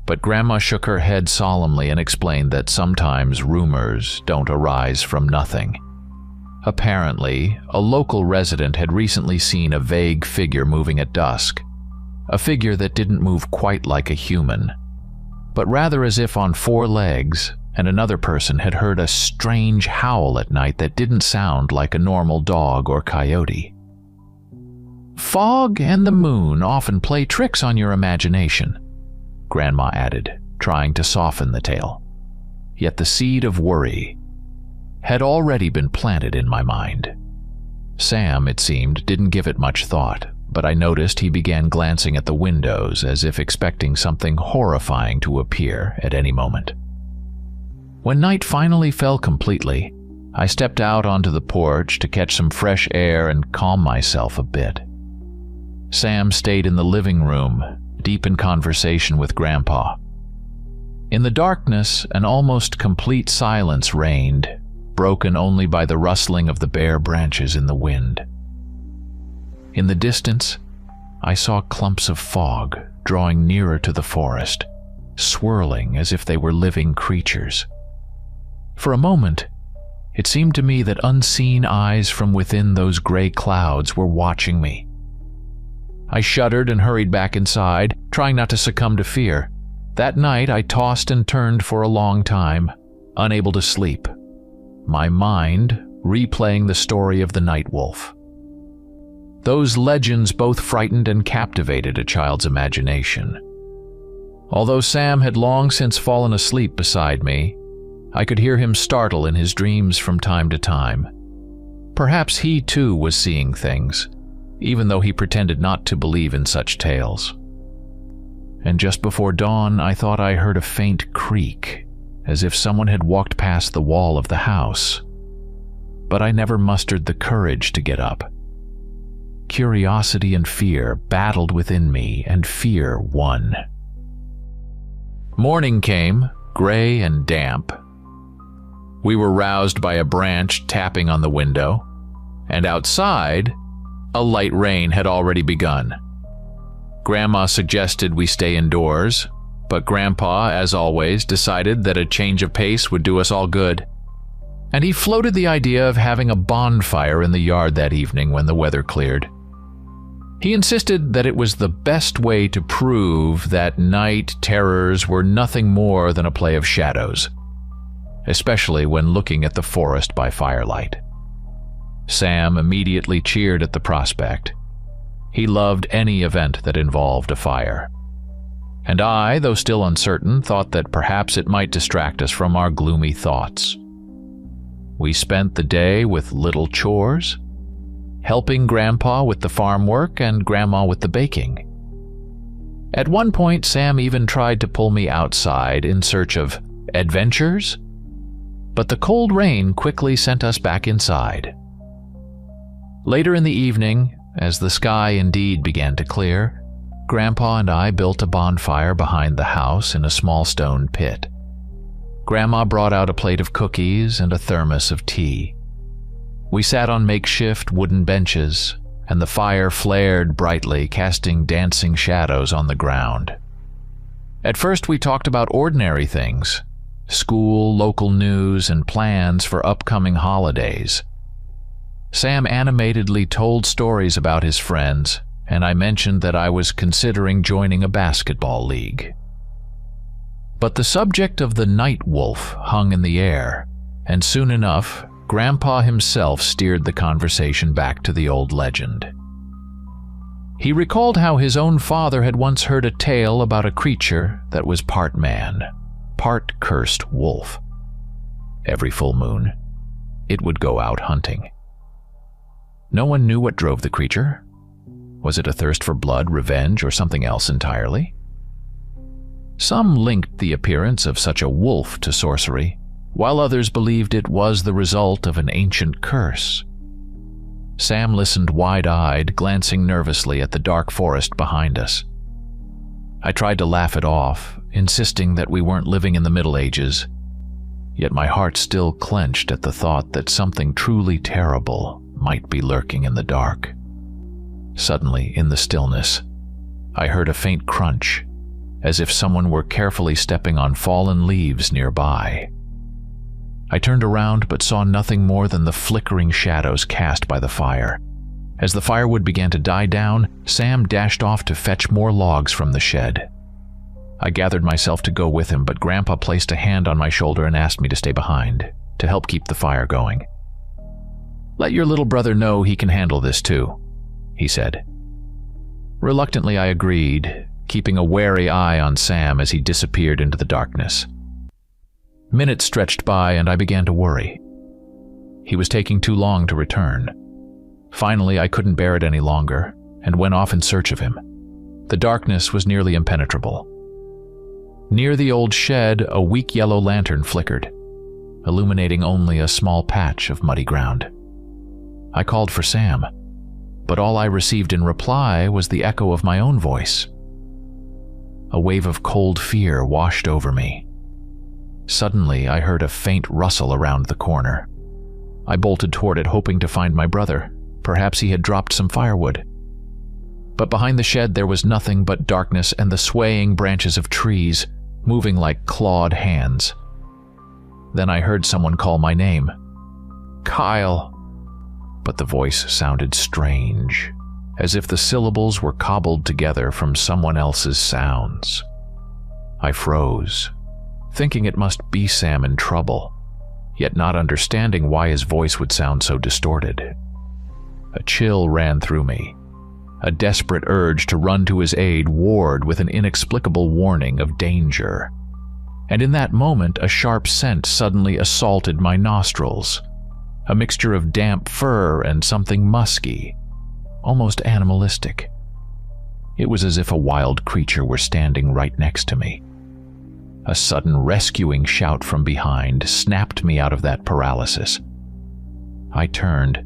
But Grandma shook her head solemnly and explained that sometimes rumors don't arise from nothing. Apparently, a local resident had recently seen a vague figure moving at dusk, a figure that didn't move quite like a human, but rather as if on 4 legs, and another person had heard a strange howl at night that didn't sound like a normal dog or coyote. "Fog and the moon often play tricks on your imagination," Grandma added, trying to soften the tale. Yet the seed of worry had already been planted in my mind. Sam, it seemed, didn't give it much thought, but I noticed he began glancing at the windows as if expecting something horrifying to appear at any moment. When night finally fell completely, I stepped out onto the porch to catch some fresh air and calm myself a bit. Sam stayed in the living room, deep in conversation with Grandpa. In the darkness, an almost complete silence reigned, broken only by the rustling of the bare branches in the wind. In the distance, I saw clumps of fog drawing nearer to the forest, swirling as if they were living creatures. For a moment, it seemed to me that unseen eyes from within those gray clouds were watching me. I shuddered and hurried back inside, trying not to succumb to fear. That night, I tossed and turned for a long time, unable to sleep, my mind replaying the story of the night wolf. Those legends both frightened and captivated a child's imagination. Although Sam had long since fallen asleep beside me, I could hear him startle in his dreams from time to time. Perhaps he too was seeing things, even though he pretended not to believe in such tales. And just before dawn, I thought I heard a faint creak, as if someone had walked past the wall of the house. But I never mustered the courage to get up. Curiosity and fear battled within me, and fear won. Morning came, gray and damp. We were roused by a branch tapping on the window, and outside, a light rain had already begun. Grandma suggested we stay indoors, but Grandpa, as always, decided that a change of pace would do us all good. And he floated the idea of having a bonfire in the yard that evening when the weather cleared. He insisted that it was the best way to prove that night terrors were nothing more than a play of shadows, especially when looking at the forest by firelight. Sam immediately cheered at the prospect. He loved any event that involved a fire. And I, though still uncertain, thought that perhaps it might distract us from our gloomy thoughts. We spent the day with little chores, helping Grandpa with the farm work and Grandma with the baking. At one point, Sam even tried to pull me outside in search of adventures, but the cold rain quickly sent us back inside. Later in the evening, as the sky indeed began to clear, Grandpa and I built a bonfire behind the house in a small stone pit. Grandma brought out a plate of cookies and a thermos of tea. We sat on makeshift wooden benches, and the fire flared brightly, casting dancing shadows on the ground. At first we talked about ordinary things, school, local news, and plans for upcoming holidays. Sam animatedly told stories about his friends, and I mentioned that I was considering joining a basketball league. But the subject of the night wolf hung in the air, and soon enough, Grandpa himself steered the conversation back to the old legend. He recalled how his own father had once heard a tale about a creature that was part man, part cursed wolf. Every full moon, it would go out hunting. No one knew what drove the creature. Was it a thirst for blood, revenge, or something else entirely? Some linked the appearance of such a wolf to sorcery, while others believed it was the result of an ancient curse. Sam listened wide-eyed, glancing nervously at the dark forest behind us. I tried to laugh it off, insisting that we weren't living in the Middle Ages, yet my heart still clenched at the thought that something truly terrible might be lurking in the dark. Suddenly, in the stillness, I heard a faint crunch, as if someone were carefully stepping on fallen leaves nearby. I turned around but saw nothing more than the flickering shadows cast by the fire. As the firewood began to die down, Sam dashed off to fetch more logs from the shed. I gathered myself to go with him, but Grandpa placed a hand on my shoulder and asked me to stay behind, to help keep the fire going. "Let your little brother know he can handle this too," he said. Reluctantly, I agreed, keeping a wary eye on Sam as he disappeared into the darkness. Minutes stretched by and I began to worry. He was taking too long to return. Finally, I couldn't bear it any longer and went off in search of him. The darkness was nearly impenetrable. Near the old shed, a weak yellow lantern flickered, illuminating only a small patch of muddy ground. I called for Sam, but all I received in reply was the echo of my own voice. A wave of cold fear washed over me. Suddenly, I heard a faint rustle around the corner. I bolted toward it, hoping to find my brother. Perhaps he had dropped some firewood. But behind the shed there was nothing but darkness and the swaying branches of trees, moving like clawed hands. Then I heard someone call my name. "Kyle." But the voice sounded strange, as if the syllables were cobbled together from someone else's sounds. I froze, thinking it must be Sam in trouble, yet not understanding why his voice would sound so distorted. A chill ran through me. A desperate urge to run to his aid warred with an inexplicable warning of danger. And in that moment, a sharp scent suddenly assaulted my nostrils. A mixture of damp fur and something musky, almost animalistic. It was as if a wild creature were standing right next to me. A sudden rescuing shout from behind snapped me out of that paralysis. I turned,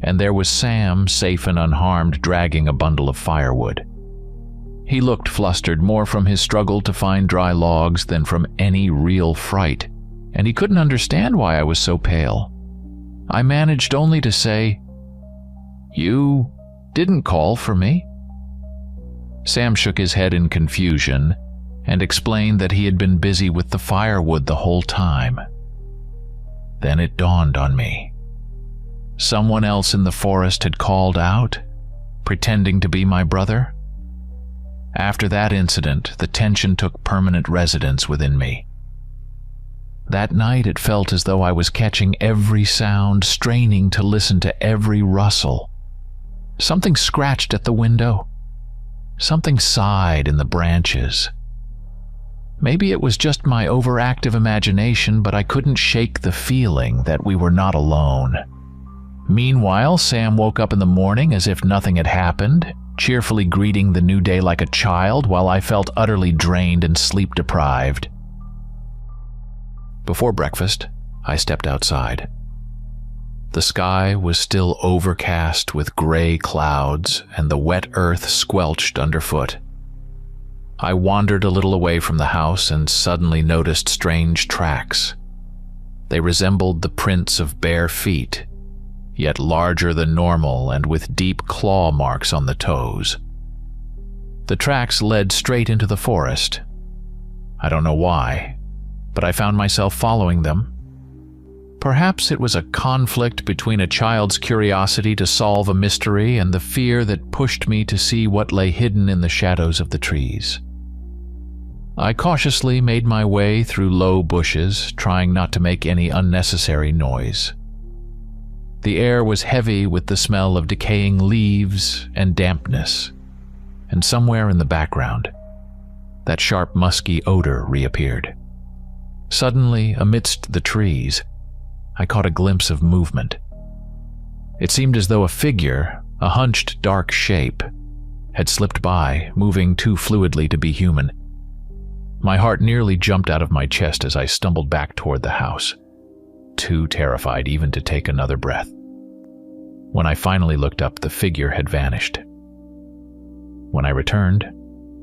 and there was Sam, safe and unharmed, dragging a bundle of firewood. He looked flustered, more from his struggle to find dry logs than from any real fright, and he couldn't understand why I was so pale. I managed only to say, "You didn't call for me?" Sam shook his head in confusion and explained that he had been busy with the firewood the whole time. Then it dawned on me. Someone else in the forest had called out, pretending to be my brother. After that incident, the tension took permanent residence within me. That night it felt as though I was catching every sound, straining to listen to every rustle. Something scratched at the window. Something sighed in the branches. Maybe it was just my overactive imagination, but I couldn't shake the feeling that we were not alone. Meanwhile, Sam woke up in the morning as if nothing had happened, cheerfully greeting the new day like a child, while I felt utterly drained and sleep-deprived. Before breakfast, I stepped outside. The sky was still overcast with gray clouds, and the wet earth squelched underfoot. I wandered a little away from the house and suddenly noticed strange tracks. They resembled the prints of bare feet, yet larger than normal and with deep claw marks on the toes. The tracks led straight into the forest. I don't know why, but I found myself following them. Perhaps it was a conflict between a child's curiosity to solve a mystery and the fear that pushed me to see what lay hidden in the shadows of the trees. I cautiously made my way through low bushes, trying not to make any unnecessary noise. The air was heavy with the smell of decaying leaves and dampness, and somewhere in the background, that sharp musky odor reappeared. Suddenly, amidst the trees, I caught a glimpse of movement. It seemed as though a figure, a hunched dark shape, had slipped by, moving too fluidly to be human. My heart nearly jumped out of my chest as I stumbled back toward the house, too terrified even to take another breath. When I finally looked up, the figure had vanished. When I returned,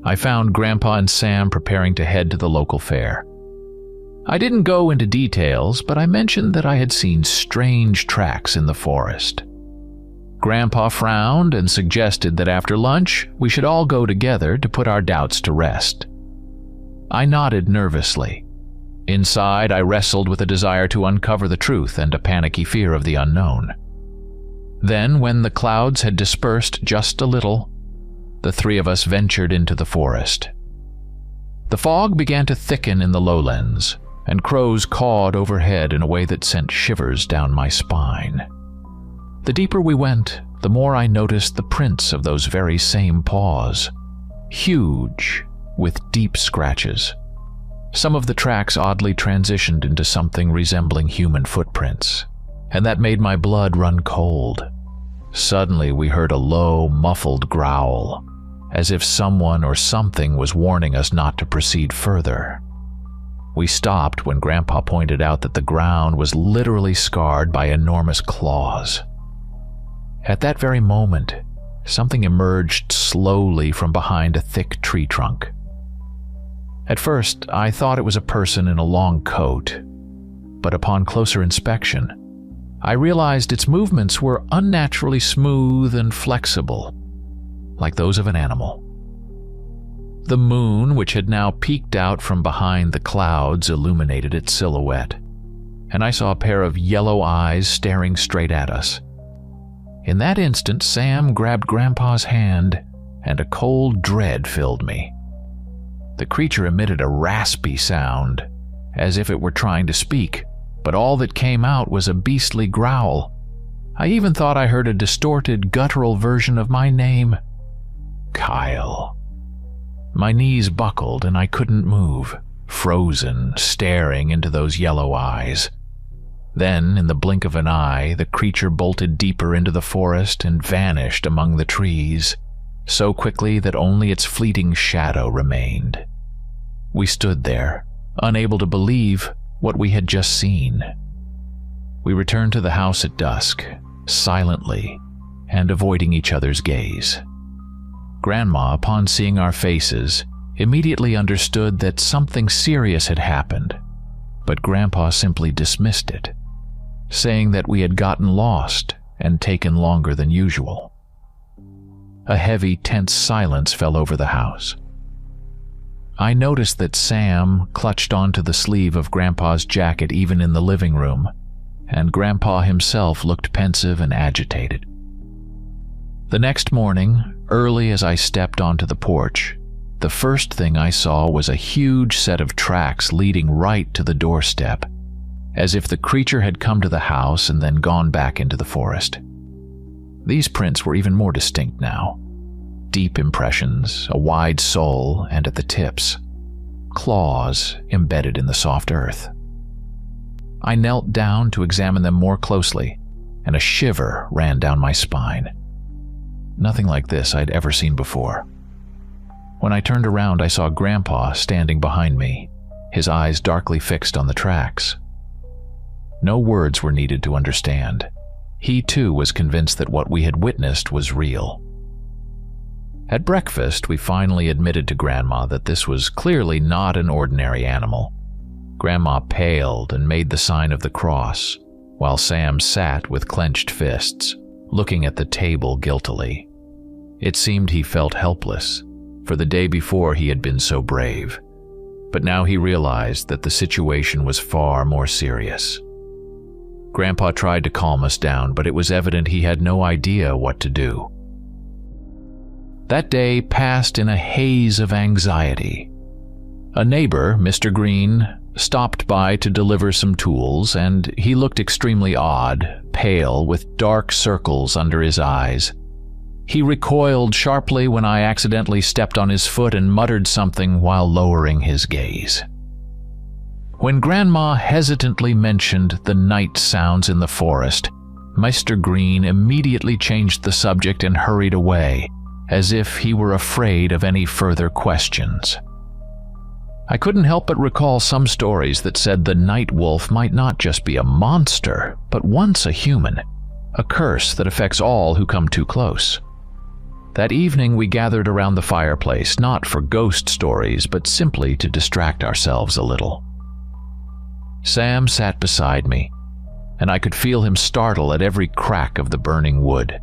I found Grandpa and Sam preparing to head to the local fair. I didn't go into details, but I mentioned that I had seen strange tracks in the forest. Grandpa frowned and suggested that after lunch we should all go together to put our doubts to rest. I nodded nervously. Inside, I wrestled with a desire to uncover the truth and a panicky fear of the unknown. Then, when the clouds had dispersed just a little, the three of us ventured into the forest. The fog began to thicken in the lowlands, and crows cawed overhead in a way that sent shivers down my spine. The deeper we went, the more I noticed the prints of those very same paws, huge, with deep scratches. Some of the tracks oddly transitioned into something resembling human footprints, and that made my blood run cold. Suddenly we heard a low, muffled growl, as if someone or something was warning us not to proceed further. We stopped when Grandpa pointed out that the ground was literally scarred by enormous claws. At that very moment, something emerged slowly from behind a thick tree trunk. At first, I thought it was a person in a long coat, but upon closer inspection, I realized its movements were unnaturally smooth and flexible, like those of an animal. The moon, which had now peeked out from behind the clouds, illuminated its silhouette, and I saw a pair of yellow eyes staring straight at us. In that instant, Sam grabbed Grandpa's hand, and a cold dread filled me. The creature emitted a raspy sound, as if it were trying to speak, but all that came out was a beastly growl. I even thought I heard a distorted, guttural version of my name. Kyle. My knees buckled and I couldn't move, frozen, staring into those yellow eyes. Then, in the blink of an eye, the creature bolted deeper into the forest and vanished among the trees, so quickly that only its fleeting shadow remained. We stood there, unable to believe what we had just seen. We returned to the house at dusk, silently, and avoiding each other's gaze. Grandma, upon seeing our faces, immediately understood that something serious had happened, but Grandpa simply dismissed it, saying that we had gotten lost and taken longer than usual. A heavy, tense silence fell over the house. I noticed that Sam clutched onto the sleeve of Grandpa's jacket even in the living room, and Grandpa himself looked pensive and agitated. The next morning, early as I stepped onto the porch, the first thing I saw was a huge set of tracks leading right to the doorstep, as if the creature had come to the house and then gone back into the forest. These prints were even more distinct now. Deep impressions, a wide sole, and at the tips, claws embedded in the soft earth. I knelt down to examine them more closely, and a shiver ran down my spine. Nothing like this I'd ever seen before. When I turned around, I saw Grandpa standing behind me, his eyes darkly fixed on the tracks. No words were needed to understand. He too was convinced that what we had witnessed was real. At breakfast, we finally admitted to Grandma that this was clearly not an ordinary animal. Grandma paled and made the sign of the cross, while Sam sat with clenched fists, looking at the table guiltily. It seemed he felt helpless, for the day before he had been so brave, but now he realized that the situation was far more serious. Grandpa tried to calm us down, but it was evident he had no idea what to do. That day passed in a haze of anxiety. A neighbor, Mr. Green, stopped by to deliver some tools, and he looked extremely odd, pale, with dark circles under his eyes. He recoiled sharply when I accidentally stepped on his foot and muttered something while lowering his gaze. When Grandma hesitantly mentioned the night sounds in the forest, Mr. Green immediately changed the subject and hurried away, as if he were afraid of any further questions. I couldn't help but recall some stories that said the night wolf might not just be a monster, but once a human, a curse that affects all who come too close. That evening we gathered around the fireplace, not for ghost stories, but simply to distract ourselves a little. Sam sat beside me, and I could feel him startle at every crack of the burning wood.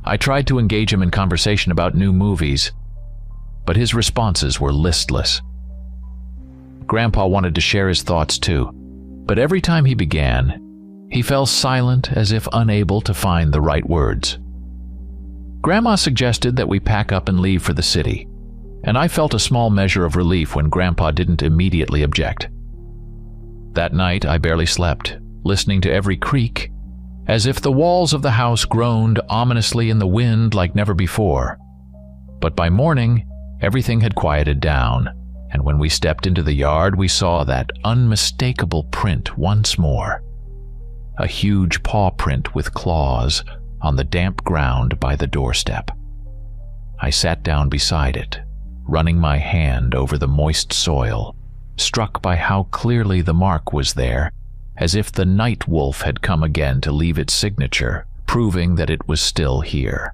I tried to engage him in conversation about new movies, but his responses were listless. Grandpa wanted to share his thoughts too, but every time he began, he fell silent as if unable to find the right words. Grandma suggested that we pack up and leave for the city, and I felt a small measure of relief when Grandpa didn't immediately object. That night I barely slept, listening to every creak, as if the walls of the house groaned ominously in the wind like never before. But by morning, everything had quieted down, and when we stepped into the yard, we saw that unmistakable print once more. A huge paw print with claws on the damp ground by the doorstep. I sat down beside it, running my hand over the moist soil, struck by how clearly the mark was there, as if the night wolf had come again to leave its signature, proving that it was still here.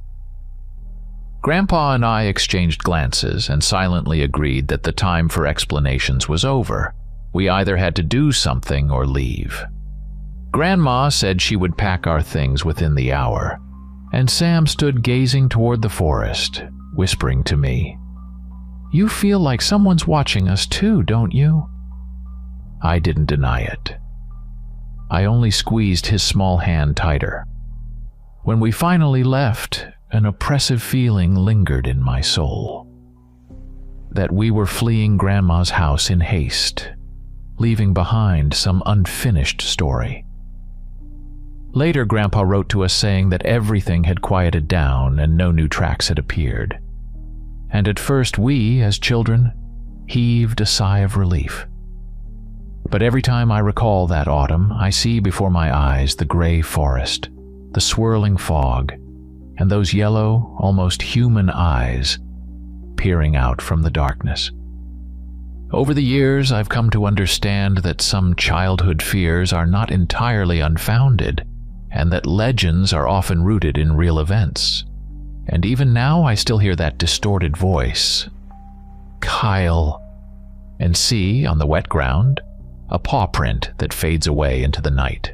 Grandpa and I exchanged glances and silently agreed that the time for explanations was over. We either had to do something or leave. Grandma said she would pack our things within the hour, and Sam stood gazing toward the forest, whispering to me, "You feel like someone's watching us too, don't you?" I didn't deny it. I only squeezed his small hand tighter. When we finally left, an oppressive feeling lingered in my soul. That we were fleeing Grandma's house in haste, leaving behind some unfinished story. Later, Grandpa wrote to us saying that everything had quieted down and no new tracks had appeared. And at first we, as children, heaved a sigh of relief. But every time I recall that autumn, I see before my eyes the gray forest, the swirling fog, and those yellow, almost human eyes peering out from the darkness. Over the years, I've come to understand that some childhood fears are not entirely unfounded, and that legends are often rooted in real events. And even now I still hear that distorted voice, "Kyle," and see, on the wet ground, a paw print that fades away into the night.